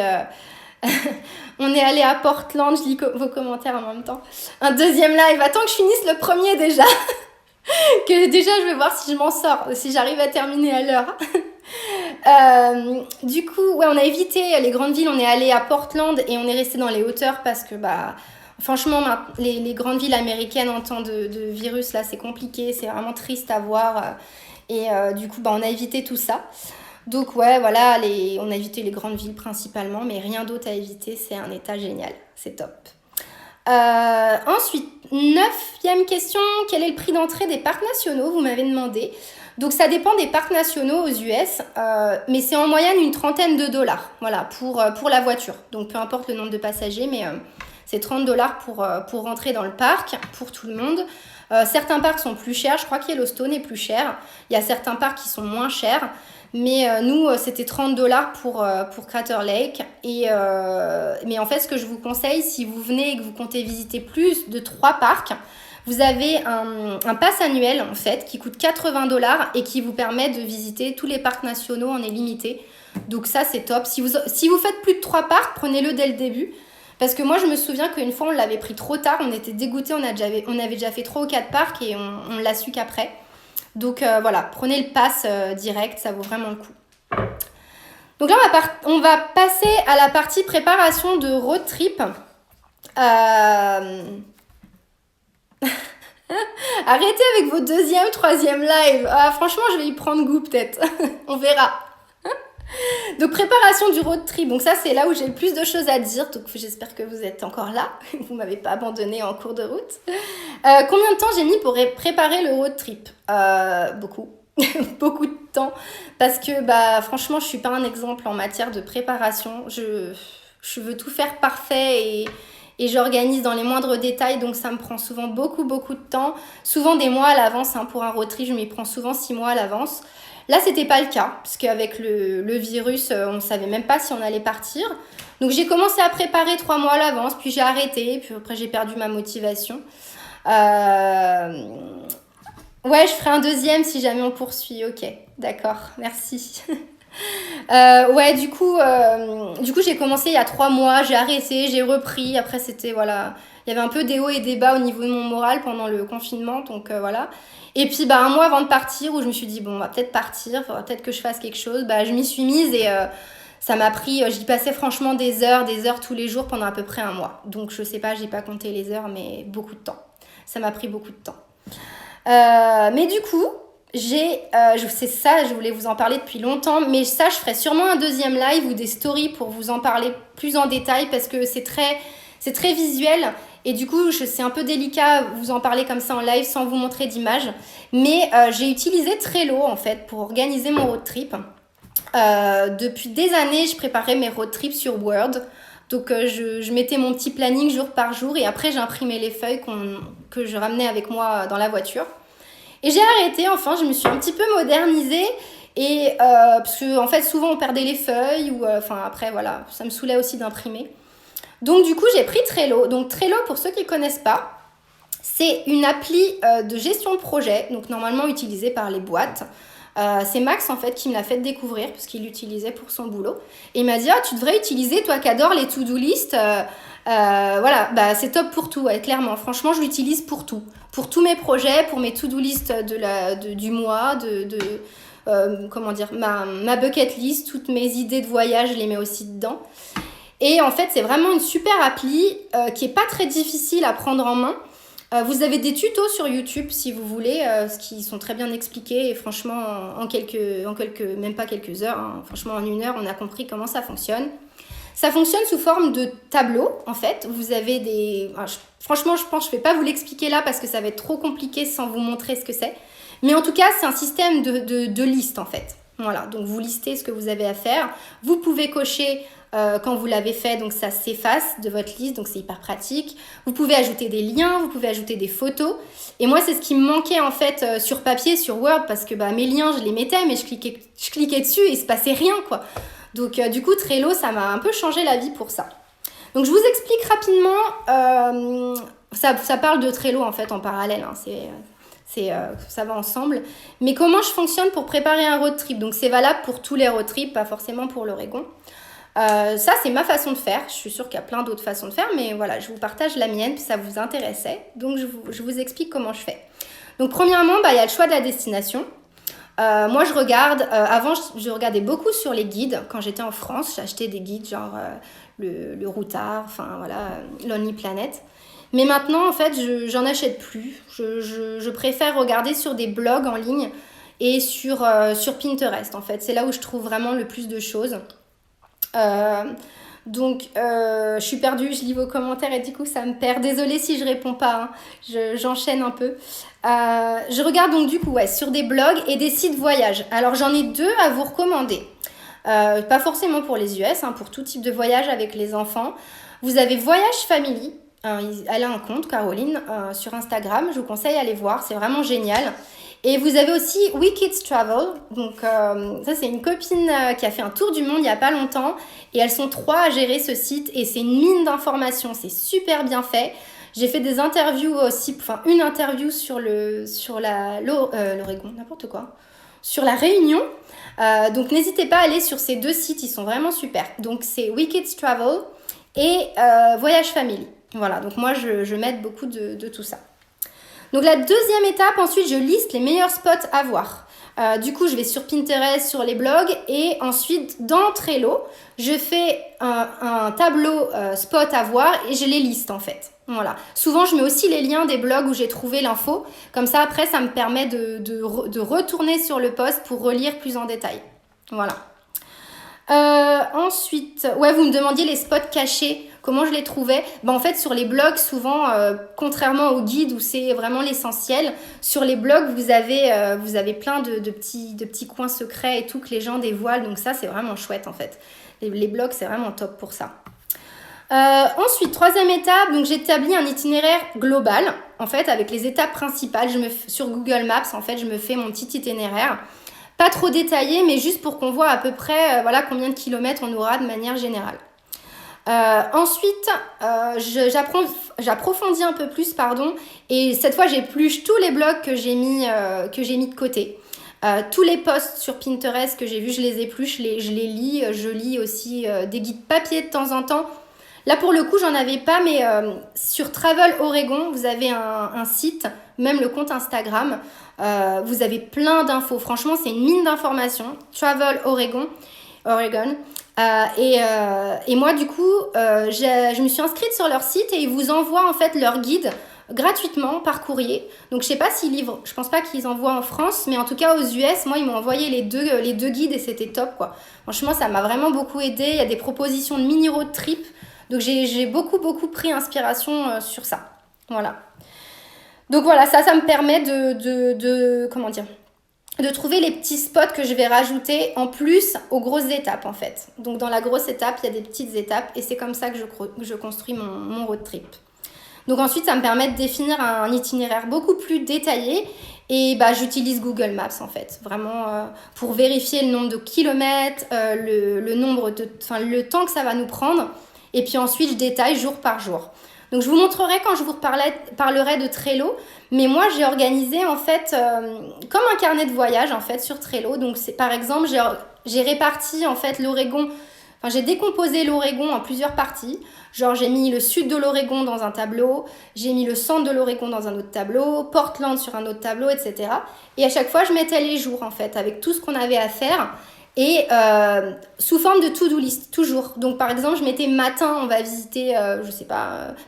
on est allé à Portland, je lis vos commentaires en même temps. Un deuxième live, attends que je finisse le premier déjà. Que déjà, je vais voir si je m'en sors, si j'arrive à terminer à l'heure. Du coup, ouais, on a évité les grandes villes, on est allé à Portland et on est resté dans les hauteurs parce que, franchement, les grandes villes américaines en temps de virus, là, c'est compliqué, c'est vraiment triste à voir. Et du coup, on a évité tout ça. Donc, ouais, voilà, on a évité les grandes villes principalement, mais rien d'autre à éviter, c'est un état génial, c'est top. Ensuite, 9e question, quel est le prix d'entrée des parcs nationaux? Vous m'avez demandé. Donc ça dépend des parcs nationaux aux US, mais c'est en moyenne une trentaine de dollars, voilà, pour la voiture. Donc peu importe le nombre de passagers, mais c'est 30 dollars pour rentrer dans le parc, pour tout le monde. Certains parcs sont plus chers, je crois que Yellowstone est plus cher. Il y a certains parcs qui sont moins chers. Mais nous, c'était 30 dollars pour Crater Lake. Mais en fait, ce que je vous conseille, si vous venez et que vous comptez visiter plus de 3 parcs, vous avez un pass annuel en fait qui coûte 80 dollars et qui vous permet de visiter tous les parcs nationaux en illimité. Donc ça, c'est top. Si vous faites plus de 3 parcs, prenez-le dès le début. Parce que moi, je me souviens qu'une fois, on l'avait pris trop tard. On était dégoûtés. On avait déjà fait 3 ou 4 parcs et on l'a su qu'après. Donc voilà, prenez le pass direct, ça vaut vraiment le coup. Donc là, on va passer à la partie préparation de road trip. Arrêtez avec vos 2e, 3e live. Franchement, je vais y prendre goût peut-être. On verra. Donc préparation du road trip. Donc ça, c'est là où j'ai le plus de choses à dire. Donc j'espère que vous êtes encore là. Vous ne m'avez pas abandonné en cours de route. Combien de temps j'ai mis pour préparer le road trip? Beaucoup. Beaucoup de temps. Parce que franchement, je ne suis pas un exemple en matière de préparation. Je veux tout faire parfait et j'organise dans les moindres détails. Donc ça me prend souvent beaucoup de temps. Souvent des mois à l'avance. Pour un road trip, je m'y prends souvent 6 mois à l'avance. Là, c'était pas le cas, parce qu'avec le virus, on ne savait même pas si on allait partir. Donc, j'ai commencé à préparer 3 mois à l'avance, puis j'ai arrêté, puis après, j'ai perdu ma motivation. Ouais, je ferai un 2e si jamais on poursuit. Ok, d'accord, merci. Ouais, du coup, j'ai commencé il y a 3 mois, j'ai arrêté, j'ai repris. Après, c'était, voilà, il y avait un peu des hauts et des bas au niveau de mon moral pendant le confinement, donc voilà. Et puis, un mois avant de partir, où je me suis dit, bon, on va peut-être partir, il faudra peut-être que je fasse quelque chose. Je m'y suis mise et ça m'a pris, j'y passais franchement des heures tous les jours pendant à peu près un mois. Donc, je sais pas, j'ai pas compté les heures, mais beaucoup de temps. Ça m'a pris beaucoup de temps. Mais du coup, c'est ça, je voulais vous en parler depuis longtemps, mais ça, je ferai sûrement un 2e live ou des stories pour vous en parler plus en détail parce que c'est très visuel. Et du coup, c'est un peu délicat vous en parler comme ça en live sans vous montrer d'image. Mais j'ai utilisé Trello en fait pour organiser mon road trip. Depuis des années, je préparais mes road trips sur Word. Donc je mettais mon petit planning jour par jour et après j'imprimais les feuilles que je ramenais avec moi dans la voiture. Et j'ai arrêté, enfin je me suis un petit peu modernisée. Et parce que en fait souvent on perdait les feuilles ou après voilà, ça me saoulait aussi d'imprimer. Donc du coup, j'ai pris Trello. Donc Trello, pour ceux qui ne connaissent pas, c'est une appli de gestion de projet, donc normalement utilisée par les boîtes. C'est Max en fait qui me l'a fait découvrir parce qu'il l'utilisait pour son boulot. Et il m'a dit, tu devrais utiliser, toi qui adores les to-do list. Voilà, c'est top pour tout, ouais, clairement. Franchement, je l'utilise pour tout. Pour tous mes projets, pour mes to-do list du mois, comment dire, ma bucket list, toutes mes idées de voyage, je les mets aussi dedans. Et en fait, c'est vraiment une super appli qui n'est pas très difficile à prendre en main. Vous avez des tutos sur YouTube si vous voulez, qui sont très bien expliqués. Et franchement, même pas quelques heures, hein, franchement en 1 heure, on a compris comment ça fonctionne. Ça fonctionne sous forme de tableau, en fait. Vous avez franchement, je pense que je ne vais pas vous l'expliquer là parce que ça va être trop compliqué sans vous montrer ce que c'est. Mais en tout cas, c'est un système de liste en fait. Voilà, donc vous listez ce que vous avez à faire. Vous pouvez cocher quand vous l'avez fait, donc ça s'efface de votre liste, donc c'est hyper pratique. Vous pouvez ajouter des liens, vous pouvez ajouter des photos. Et moi, c'est ce qui me manquait en fait sur papier, sur Word, parce que mes liens, je les mettais, mais je cliquais dessus et il se passait rien, quoi. Donc du coup, Trello, ça m'a un peu changé la vie pour ça. Donc je vous explique rapidement, ça parle de Trello en fait en parallèle, hein, ça va ensemble. Mais comment je fonctionne pour préparer un road trip? Donc c'est valable pour tous les road trips, pas forcément pour l'Oregon. Ça, c'est ma façon de faire. Je suis sûre qu'il y a plein d'autres façons de faire, mais voilà, je vous partage la mienne, puis ça vous intéressait. Donc je vous explique comment je fais. Donc premièrement, il y a le choix de la destination. Moi, je regarde, avant, je regardais beaucoup sur les guides. Quand j'étais en France, j'achetais des guides genre le Routard, enfin voilà, Lonely Planet. Mais maintenant, en fait, j'en achète plus. Je préfère regarder sur des blogs en ligne et sur Pinterest, en fait. C'est là où je trouve vraiment le plus de choses. Donc, je suis perdue, je lis vos commentaires et du coup, ça me perd. Désolée si je réponds pas, hein. J'enchaîne un peu. Je regarde donc du coup sur des blogs et des sites voyage. Alors, j'en ai 2 à vous recommander. Pas forcément pour les US, hein, pour tout type de voyage avec les enfants. Vous avez Voyage Family. Elle a un compte, Caroline, sur Instagram. Je vous conseille d'aller voir, c'est vraiment génial. Et vous avez aussi WeKids Travel. Donc ça, c'est une copine qui a fait un tour du monde il n'y a pas longtemps. Et elles sont 3 à gérer ce site. Et c'est une mine d'informations. C'est super bien fait. J'ai fait des interviews aussi, enfin une interview sur l'Oregon, n'importe quoi. Sur la Réunion. Donc n'hésitez pas à aller sur ces 2 sites. Ils sont vraiment super. Donc c'est WeKids Travel et Voyage Family. Voilà, donc moi je m'aide beaucoup de tout ça. Donc la deuxième étape, ensuite je liste les meilleurs spots à voir. Du coup je vais sur Pinterest, sur les blogs et ensuite dans Trello, je fais un tableau spot à voir et je les liste en fait. Voilà. Souvent je mets aussi les liens des blogs où j'ai trouvé l'info. Comme ça après ça me permet de retourner sur le post pour relire plus en détail. Voilà. Ensuite, vous me demandiez les spots cachés, comment je les trouvais. En fait, sur les blogs, souvent, contrairement aux guides où c'est vraiment l'essentiel, sur les blogs, vous avez plein de petits coins secrets et tout que les gens dévoilent. Donc ça, c'est vraiment chouette en fait. Les blogs, c'est vraiment top pour ça. Ensuite, troisième étape, donc j'établis un itinéraire global, en fait, avec les étapes principales. Sur Google Maps, en fait, je me fais mon petit itinéraire. Pas trop détaillé, mais juste pour qu'on voit à peu près combien de kilomètres on aura de manière générale. Ensuite, j'approfondis un peu plus, et cette fois j'épluche tous les blogs que j'ai mis de côté. Tous les posts sur Pinterest que j'ai vus, je les épluche, je les lis. Je lis aussi des guides papier de temps en temps. Là, pour le coup, j'en avais pas, mais sur Travel Oregon, vous avez un site, même le compte Instagram. Vous avez plein d'infos. Franchement, c'est une mine d'informations. Travel Oregon. Et moi, du coup, je me suis inscrite sur leur site et ils vous envoient en fait leur guide gratuitement par courrier. Donc, je sais pas s'ils livrent. Je pense pas qu'ils envoient en France, mais en tout cas aux US, moi, ils m'ont envoyé les deux guides et c'était top, quoi. Franchement, ça m'a vraiment beaucoup aidé. Il y a des propositions de mini road trip. Donc, j'ai beaucoup pris inspiration sur ça. Voilà. Donc voilà, ça me permet de trouver les petits spots que je vais rajouter en plus aux grosses étapes en fait. Donc dans la grosse étape, il y a des petites étapes et c'est comme ça que je construis mon road trip. Donc ensuite, ça me permet de définir un itinéraire beaucoup plus détaillé et j'utilise Google Maps en fait, vraiment pour vérifier le nombre de kilomètres, le temps que ça va nous prendre et puis ensuite je détaille jour par jour. Donc je vous montrerai quand je vous parlerai de Trello, mais moi j'ai organisé en fait comme un carnet de voyage en fait sur Trello. Donc c'est par exemple j'ai réparti en fait l'Oregon, j'ai décomposé l'Oregon en plusieurs parties. Genre j'ai mis le sud de l'Oregon dans un tableau, j'ai mis le centre de l'Oregon dans un autre tableau, Portland sur un autre tableau, etc. Et à chaque fois je mettais les jours en fait avec tout ce qu'on avait à faire. Et sous forme de to-do list, toujours. Donc, par exemple, je mettais matin, on va visiter,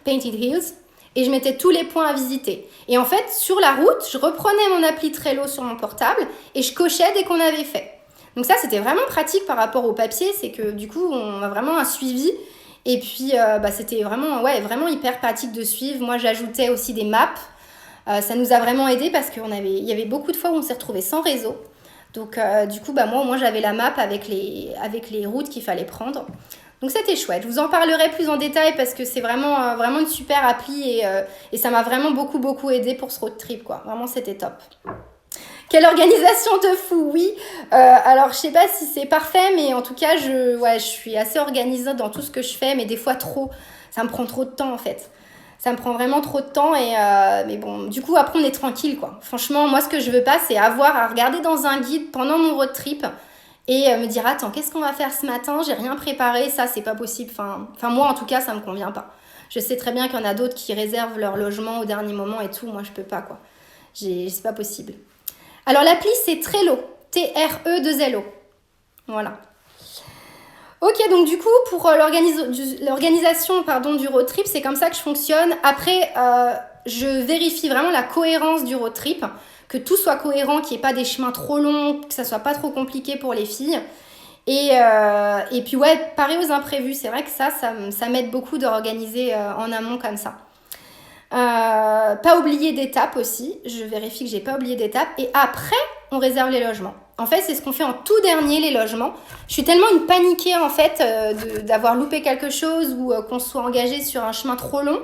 Painted Hills. Et je mettais tous les points à visiter. Et en fait, sur la route, je reprenais mon appli Trello sur mon portable et je cochais dès qu'on avait fait. Donc ça, c'était vraiment pratique par rapport au papier. C'est que du coup, on a vraiment un suivi. Et puis, c'était vraiment hyper pratique de suivre. Moi, j'ajoutais aussi des maps. Ça nous a vraiment aidé parce il y avait beaucoup de fois où on s'est retrouvés sans réseau. Donc du coup, moi au moins j'avais la map avec les routes qu'il fallait prendre. Donc c'était chouette. Je vous en parlerai plus en détail parce que c'est vraiment une super appli et ça m'a vraiment beaucoup aidé pour ce road trip, quoi. Vraiment, c'était top. Quelle organisation de fou, oui. Alors, je sais pas si c'est parfait, mais en tout cas, je suis assez organisée dans tout ce que je fais, mais des fois trop. Ça me prend trop de temps, en fait. Ça me prend vraiment trop de temps mais bon, du coup, après, on est tranquille, quoi. Franchement, moi, ce que je veux pas, c'est avoir à regarder dans un guide pendant mon road trip et me dire, attends, qu'est-ce qu'on va faire ce matin? J'ai rien préparé, ça, c'est pas possible. Enfin, moi, en tout cas, ça me convient pas. Je sais très bien qu'il y en a d'autres qui réservent leur logement au dernier moment et tout. Moi, je peux pas, quoi. C'est pas possible. Alors, l'appli, c'est Trello. Trelo. Voilà. Ok, donc du coup, pour l'organisation du road trip, c'est comme ça que je fonctionne. Après, je vérifie vraiment la cohérence du road trip, que tout soit cohérent, qu'il n'y ait pas des chemins trop longs, que ça soit pas trop compliqué pour les filles. Et puis ouais, pareil aux imprévus, c'est vrai que ça m'aide beaucoup d'organiser en amont comme ça. Pas oublier d'étapes aussi, je vérifie que j'ai pas oublié d'étapes. Et après, on réserve les logements. En fait, c'est ce qu'on fait en tout dernier, les logements. Je suis tellement une paniquée, en fait, d'avoir loupé quelque chose ou qu'on soit engagé sur un chemin trop long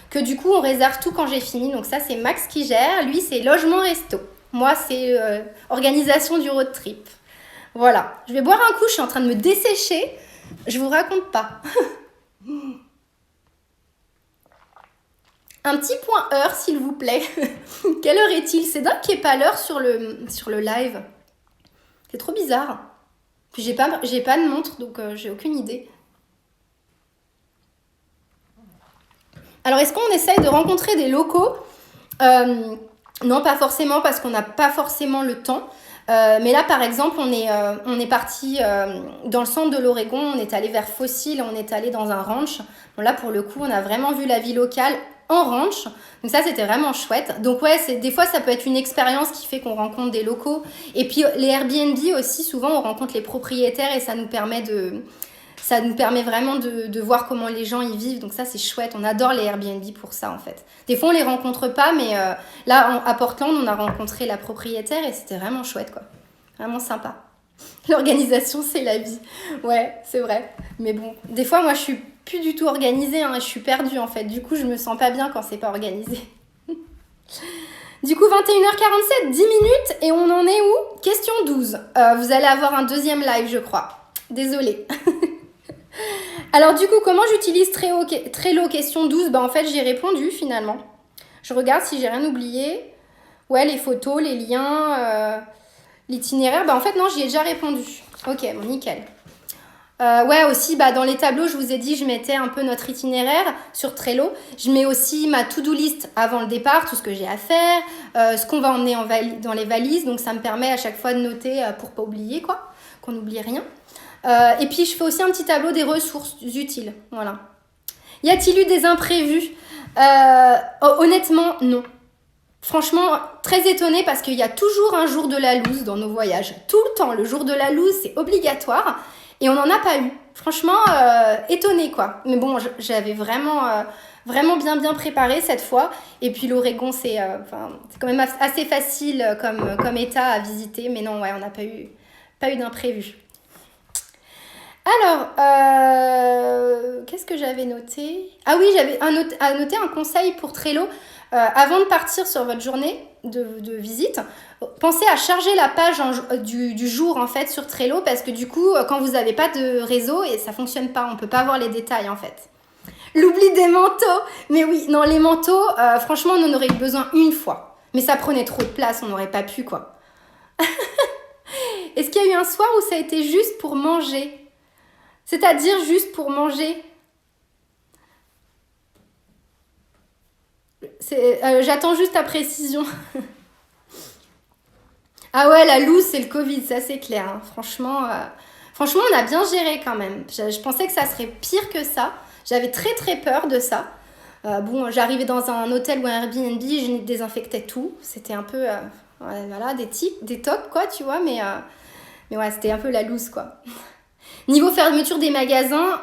que du coup, on réserve tout quand j'ai fini. Donc ça, c'est Max qui gère. Lui, c'est logement resto. Moi, c'est organisation du road trip. Voilà. Je vais boire un coup, je suis en train de me dessécher. Je vous raconte pas. Un petit point heure, s'il vous plaît. Quelle heure est-il? C'est dingue qu'il n'y ait pas l'heure sur le live. C'est trop bizarre. Puis j'ai pas de montre, donc j'ai aucune idée. Alors, est-ce qu'on essaye de rencontrer des locaux? Non, pas forcément, parce qu'on n'a pas forcément le temps. Mais là, par exemple, on est parti dans le centre de l'Oregon. On est allé vers Fossil, on est allé dans un ranch. Bon, là, pour le coup, on a vraiment vu la vie locale en ranch. Donc ça, c'était vraiment chouette. Donc ouais, des fois, ça peut être une expérience qui fait qu'on rencontre des locaux. Et puis, les Airbnb aussi, souvent, on rencontre les propriétaires et ça nous permet vraiment de voir comment les gens y vivent. Donc ça, c'est chouette. On adore les Airbnb pour ça, en fait. Des fois, on les rencontre pas, mais là, à Portland, on a rencontré la propriétaire et c'était vraiment chouette, quoi. Vraiment sympa. L'organisation, c'est la vie. Ouais, c'est vrai. Mais bon, des fois, moi, je suis plus du tout organisée, hein, je suis perdue, en fait. Du coup, je me sens pas bien quand c'est pas organisé. Du coup, 21h47, 10 minutes, et on en est où? Question 12. Vous allez avoir un deuxième live, je crois. Désolée. Alors, du coup, comment j'utilise Trello? Question 12. En fait, j'ai répondu, finalement. Je regarde si j'ai rien oublié. Ouais, les photos, les liens, l'itinéraire. En fait, non, j'y ai déjà répondu. Ok, bon, nickel. Ouais, aussi, dans les tableaux, je vous ai dit, je mettais un peu notre itinéraire sur Trello. Je mets aussi ma to-do list avant le départ, tout ce que j'ai à faire, ce qu'on va emmener dans les valises. Donc, ça me permet à chaque fois de noter pour pas oublier, quoi, qu'on n'oublie rien. Et puis, je fais aussi un petit tableau des ressources utiles. Voilà. Y a-t-il eu des imprévus? Honnêtement, non. Franchement, très étonnée parce qu'il y a toujours un jour de la loose dans nos voyages. Tout le temps, le jour de la loose, c'est obligatoire. Et on n'en a pas eu. Franchement, étonnée, quoi. Mais bon, j'avais vraiment bien préparé cette fois. Et puis l'Oregon, c'est quand même assez facile comme état à visiter. Mais non, ouais, on n'a pas eu d'imprévu. Alors, qu'est-ce que j'avais noté? Ah oui, j'avais noté un conseil pour Trello. Avant de partir sur votre journée de visite, pensez à charger la page du jour en fait sur Trello parce que du coup, quand vous n'avez pas de réseau, et ça fonctionne pas, on peut pas voir les détails en fait. L'oubli des manteaux. Mais oui, non, les manteaux, franchement, on en aurait eu besoin une fois. Mais ça prenait trop de place, on n'aurait pas pu quoi. Est-ce qu'il y a eu un soir où ça a été juste pour manger? C'est-à-dire juste pour manger? J'attends juste ta précision. Ah ouais, la loose, c'est le Covid, ça c'est clair. Hein. Franchement, on a bien géré quand même. Je pensais que ça serait pire que ça. J'avais très très peur de ça. J'arrivais dans un hôtel ou un Airbnb, je désinfectais tout. C'était un peu, voilà, des tocs quoi, tu vois. Mais ouais, c'était un peu la loose quoi. Niveau fermeture des magasins,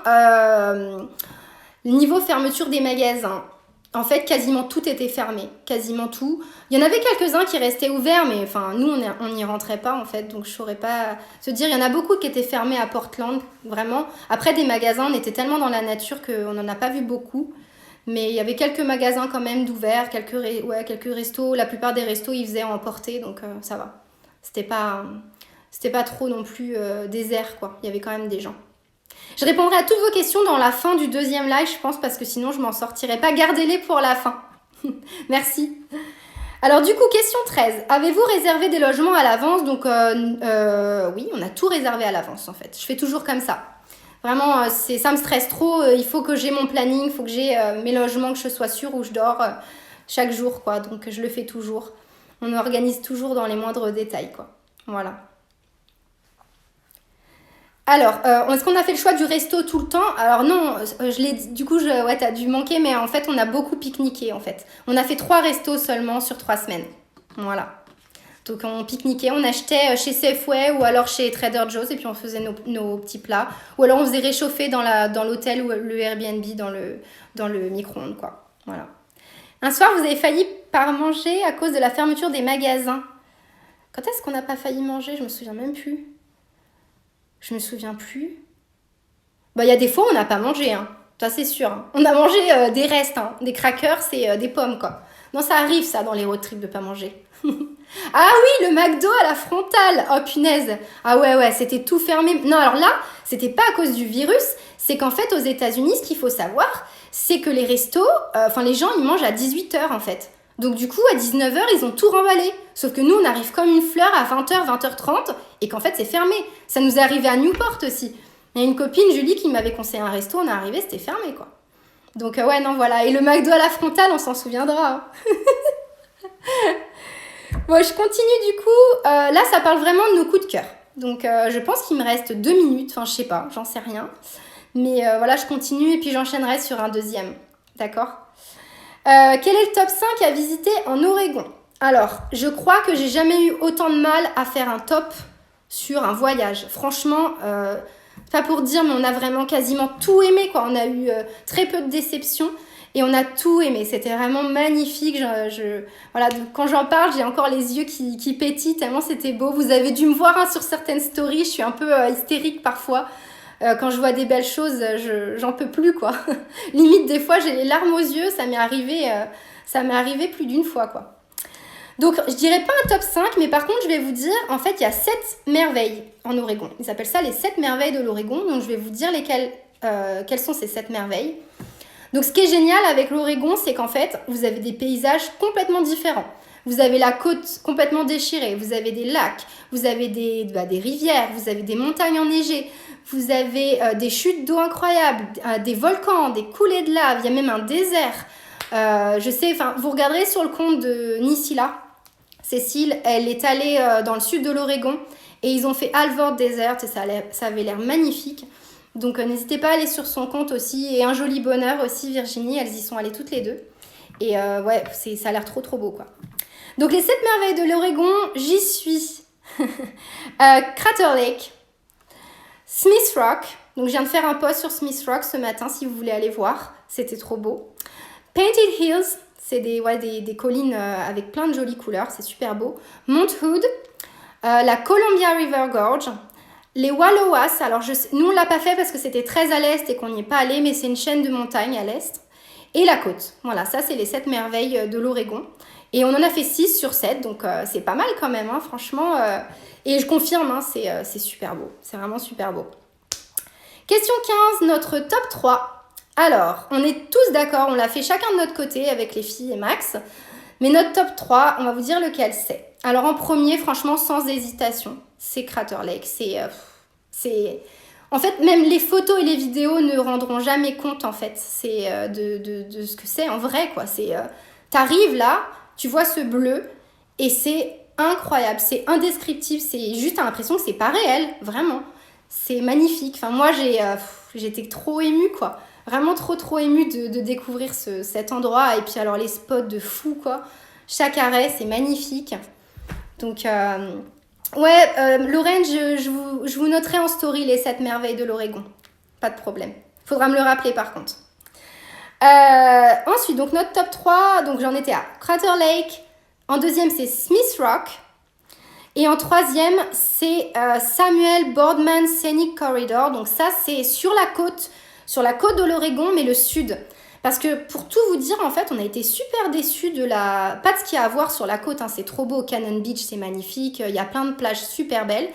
en fait, quasiment tout était fermé, quasiment tout. Il y en avait quelques-uns qui restaient ouverts, mais enfin, nous, on n'y rentrait pas, en fait, donc je saurais pas se dire. Il y en a beaucoup qui étaient fermés à Portland, vraiment. Après, des magasins, on était tellement dans la nature qu'on n'en a pas vu beaucoup. Mais il y avait quelques magasins quand même d'ouverts, quelques restos. La plupart des restos, ils faisaient emporter, donc ça va. C'était pas trop non plus désert, quoi. Il y avait quand même des gens. Je répondrai à toutes vos questions dans la fin du deuxième live, je pense, parce que sinon je m'en sortirai pas. Gardez-les pour la fin. Merci. Alors du coup, question 13. Avez-vous réservé des logements à l'avance? Donc oui, on a tout réservé à l'avance en fait. Je fais toujours comme ça. Vraiment, ça me stresse trop. Il faut que j'ai mon planning, il faut que j'ai mes logements, que je sois sûre où je dors chaque jour, quoi. Donc je le fais toujours. On organise toujours dans les moindres détails, quoi. Voilà. Alors, est-ce qu'on a fait le choix du resto tout le temps? Alors non, je l'ai dit, du coup, ouais, t'as dû manquer, mais en fait, on a beaucoup pique-niqué, en fait. On a fait 3 restos seulement sur 3 semaines. Voilà. Donc, on pique-niquait, on achetait chez Safeway ou alors chez Trader Joe's et puis on faisait nos petits plats. Ou alors, on faisait réchauffer dans l'hôtel ou le Airbnb dans le micro-ondes, quoi. Voilà. Un soir, vous avez failli pas manger à cause de la fermeture des magasins. Quand est-ce qu'on n'a pas failli manger? Je me souviens même plus. Je me souviens plus. Bah, il y a des fois, on n'a pas mangé, hein. Ça, c'est sûr. Hein. On a mangé des restes, hein. Des crackers et des pommes, quoi. Non, ça arrive, ça, dans les road trips, de pas manger. Ah oui, le McDo à la frontale. Oh, punaise. Ah ouais, c'était tout fermé. Non, alors là, c'était pas à cause du virus. C'est qu'en fait, aux États-Unis, ce qu'il faut savoir, c'est que les restos, les gens, ils mangent à 18h, en fait. Donc du coup, à 19h, ils ont tout remballé. Sauf que nous, on arrive comme une fleur à 20h, 20h30 et qu'en fait, c'est fermé. Ça nous est arrivé à Newport aussi. Il y a une copine, Julie, qui m'avait conseillé un resto. On est arrivé, c'était fermé, quoi. Donc ouais, non, voilà. Et le McDo à la frontale, on s'en souviendra. Hein. Bon, je continue du coup. Là, ça parle vraiment de nos coups de cœur. Donc je pense qu'il me reste 2 minutes. Enfin, je sais pas, j'en sais rien. Mais voilà, je continue et puis j'enchaînerai sur un deuxième. D'accord? Quel est le top 5 à visiter en Oregon? Alors, je crois que j'ai jamais eu autant de mal à faire un top sur un voyage. Franchement, pas pour dire, mais on a vraiment quasiment tout aimé, quoi. On a eu très peu de déceptions et on a tout aimé. C'était vraiment magnifique. Voilà, quand j'en parle, j'ai encore les yeux qui pétillent tellement c'était beau. Vous avez dû me voir hein, sur certaines stories. Je suis un peu hystérique parfois. Quand je vois des belles choses, j'en peux plus, quoi. Limite, des fois, j'ai les larmes aux yeux. Ça m'est arrivé plus d'une fois, quoi. Donc, je dirais pas un top 5, mais par contre, je vais vous dire, en fait, il y a 7 merveilles en Oregon. Ils appellent ça les 7 merveilles de l'Oregon. Donc, je vais vous dire quelles sont ces 7 merveilles. Donc, ce qui est génial avec l'Oregon, c'est qu'en fait, vous avez des paysages complètement différents. Vous avez la côte complètement déchirée, vous avez des lacs, vous avez des rivières, vous avez des montagnes enneigées, vous avez des chutes d'eau incroyables, des volcans, des coulées de lave, il y a même un désert. Je sais, enfin, vous regarderez sur le compte de Nisila, Cécile, elle est allée dans le sud de l'Oregon et ils ont fait Alvord Desert et ça avait l'air magnifique. Donc n'hésitez pas à aller sur son compte aussi et un joli bonheur aussi Virginie, elles y sont allées toutes les deux. Et ouais, ça a l'air trop trop beau quoi. Donc les 7 merveilles de l'Oregon, j'y suis. Crater Lake, Smith Rock, donc je viens de faire un post sur Smith Rock ce matin si vous voulez aller voir, c'était trop beau. Painted Hills, c'est des collines avec plein de jolies couleurs, c'est super beau. Mount Hood, la Columbia River Gorge, les Wallowas, alors nous on l'a pas fait parce que c'était très à l'est et qu'on n'y est pas allé, mais c'est une chaîne de montagnes à l'est. Et la côte, voilà, ça c'est les 7 merveilles de l'Oregon. Et on en a fait 6 sur 7, donc c'est pas mal quand même, hein, franchement. Et je confirme, hein, c'est super beau, c'est vraiment super beau. Question 15, notre top 3. Alors, on est tous d'accord, on l'a fait chacun de notre côté avec les filles et Max. Mais notre top 3, on va vous dire lequel c'est. Alors en premier, franchement, sans hésitation, c'est Crater Lake. En fait, même les photos et les vidéos ne rendront jamais compte, en fait, de ce que c'est en vrai, quoi. T'arrives là, tu vois ce bleu, et c'est incroyable, c'est indescriptible, c'est juste, t'as l'impression que c'est pas réel, vraiment. C'est magnifique. Enfin, moi, j'étais trop émue, quoi. Vraiment trop émue de découvrir cet endroit. Et puis, alors, les spots de fou, quoi. Chaque arrêt, c'est magnifique. Donc, Lorraine, je vous noterai en story les 7 merveilles de l'Oregon. Pas de problème. Faudra me le rappeler, par contre. Ensuite, donc notre top 3, donc j'en étais à Crater Lake. En deuxième, c'est Smith Rock. Et en troisième, c'est Samuel Boardman Scenic Corridor. Donc ça, c'est sur la côte de l'Oregon, mais le sud. Parce que pour tout vous dire, en fait, on a été super déçus de la... Pas de ce qu'il y a à voir sur la côte, hein, c'est trop beau. Cannon Beach, c'est magnifique. Il y a plein de plages super belles.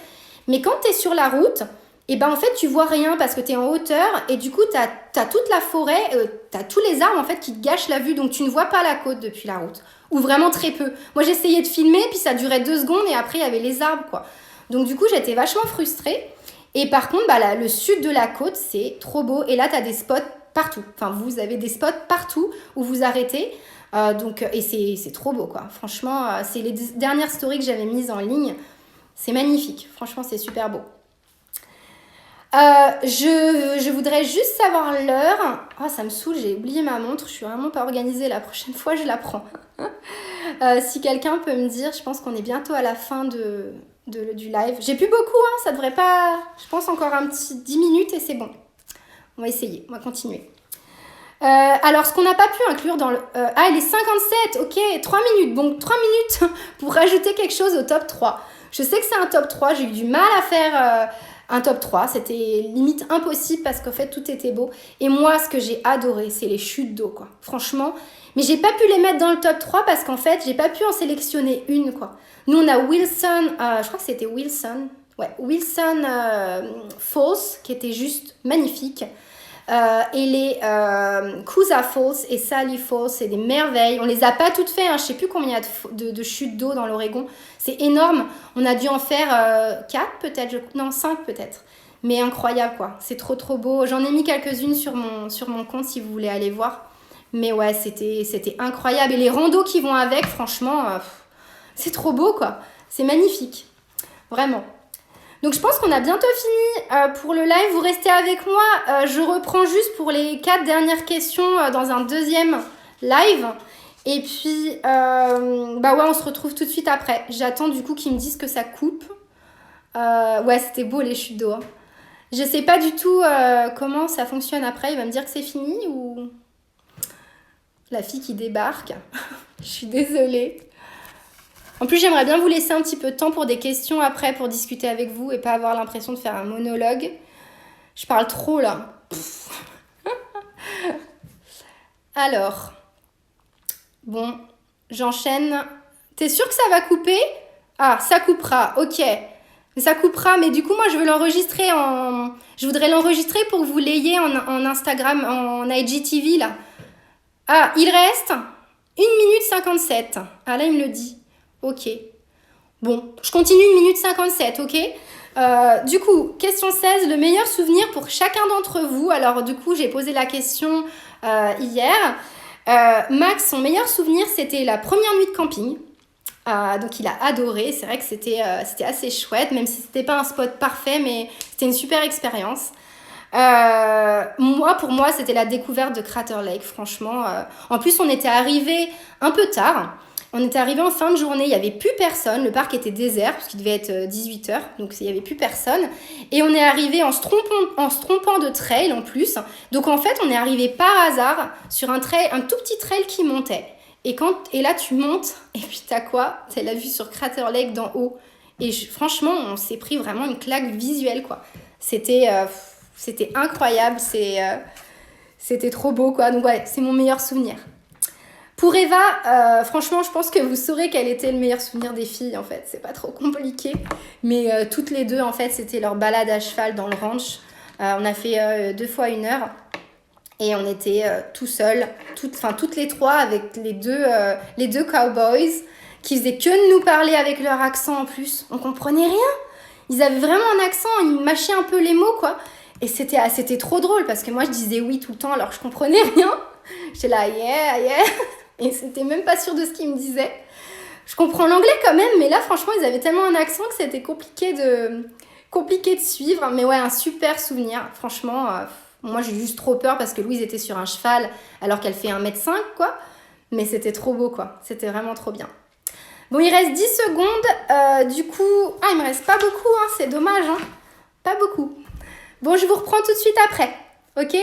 Mais quand tu es sur la route, et ben en fait, tu vois rien parce que tu es en hauteur. Et du coup, tu as toute la forêt, tu as tous les arbres en fait qui te gâchent la vue. Donc, tu ne vois pas la côte depuis la route. Ou vraiment très peu. Moi, j'essayais de filmer, puis ça durait 2 secondes. Et après, il y avait les arbres, quoi. Donc, du coup, j'étais vachement frustrée. Et par contre, bah, là, le sud de la côte, c'est trop beau. Et là, tu as des spots partout. Enfin, vous avez des spots partout où vous arrêtez. Et c'est trop beau, quoi. Franchement, c'est les dernières stories que j'avais mises en ligne. C'est magnifique. Franchement, c'est super beau. Je voudrais juste savoir l'heure. Oh, ça me saoule, j'ai oublié ma montre. Je suis vraiment pas organisée. La prochaine fois, je la prends. Si quelqu'un peut me dire, je pense qu'on est bientôt à la fin du live. j'ai plus beaucoup, hein, ça devrait pas... Je pense encore un petit 10 minutes et c'est bon. On va essayer, on va continuer. Alors, ce qu'on n'a pas pu inclure dans le... il est 57, ok, 3 minutes. Bon, 3 minutes pour rajouter quelque chose au top 3. Je sais que c'est un top 3, j'ai eu du mal à faire un top 3. C'était limite impossible parce qu'en fait, tout était beau. Et moi, ce que j'ai adoré, c'est les chutes d'eau, quoi. Franchement. Mais j'ai pas pu les mettre dans le top 3 parce qu'en fait, j'ai pas pu en sélectionner une, quoi. Nous, on a Wilson, je crois que c'était Wilson. Ouais, Wilson Falls, qui était juste magnifique. Et les Coosa Falls et Sally Falls, c'est des merveilles. On les a pas toutes faites, hein. Je sais plus combien il y a de chutes d'eau dans l'Oregon. C'est énorme. On a dû en faire 4 peut-être, non 5 peut-être. Mais incroyable, quoi. C'est trop trop beau. J'en ai mis quelques-unes sur mon compte si vous voulez aller voir. Mais ouais, c'était incroyable. Et les randos qui vont avec, franchement, c'est trop beau, quoi. C'est magnifique. Vraiment. Donc je pense qu'on a bientôt fini pour le live. Vous restez avec moi. Je reprends juste pour les 4 dernières questions dans un deuxième live. Et puis, on se retrouve tout de suite après. J'attends du coup qu'ils me disent que ça coupe. Ouais, c'était beau les chutes d'eau. Hein. Je sais pas du tout comment ça fonctionne après. Il va me dire que c'est fini ou... La fille qui débarque. Je suis désolée. En plus, j'aimerais bien vous laisser un petit peu de temps pour des questions après, pour discuter avec vous et pas avoir l'impression de faire un monologue. Je parle trop, là. Alors. Bon, j'enchaîne. T'es sûre que ça va couper? Ah, ça coupera, ok. Mais ça coupera, mais du coup, moi, je veux l'enregistrer en... Je voudrais l'enregistrer pour que vous l'ayez en Instagram, en IGTV, là. Ah, il reste 1 minute 57. Ah, là, il me le dit. Ok. Bon, je continue 1 minute 57, ok. Du coup, question 16, le meilleur souvenir pour chacun d'entre vous. Alors, du coup, j'ai posé la question hier. Max, son meilleur souvenir, c'était la première nuit de camping. Donc, il a adoré. C'est vrai que c'était assez chouette, même si c'était pas un spot parfait, mais c'était une super expérience. Pour moi, c'était la découverte de Crater Lake, franchement. En plus, on était arrivé un peu tard. On était arrivé en fin de journée, il n'y avait plus personne. Le parc était désert, parce qu'il devait être 18h, donc il n'y avait plus personne. Et on est arrivé en se trompant de trail en plus. Donc en fait, on est arrivé par hasard sur un tout petit trail qui montait. Et là, tu montes, et puis t'as quoi? T'as la vue sur Crater Lake d'en haut. Et franchement, on s'est pris vraiment une claque visuelle, quoi. C'était incroyable, c'était trop beau, quoi. Donc ouais, c'est mon meilleur souvenir. Pour Eva, franchement, je pense que vous saurez quel était le meilleur souvenir des filles, en fait. C'est pas trop compliqué. Mais toutes les deux, en fait, c'était leur balade à cheval dans le ranch. On a fait 2 fois 1 heure. Et on était tout seuls, toutes les 3 avec les deux cowboys qui faisaient que de nous parler avec leur accent en plus. On comprenait rien. Ils avaient vraiment un accent, ils mâchaient un peu les mots, quoi. Et c'était trop drôle parce que moi, je disais oui tout le temps alors que je comprenais rien. J'étais là, yeah, yeah. Et c'était même pas sûre de ce qu'ils me disaient. Je comprends l'anglais quand même, mais là, franchement, ils avaient tellement un accent que c'était compliqué de suivre. Mais ouais, un super souvenir. Franchement, moi, j'ai juste trop peur parce que Louise était sur un cheval alors qu'elle fait 1m5, quoi. Mais c'était trop beau, quoi. C'était vraiment trop bien. Bon, il reste 10 secondes. Du coup... Ah, il me reste pas beaucoup, hein. C'est dommage, hein. Pas beaucoup. Bon, je vous reprends tout de suite après. Ok ?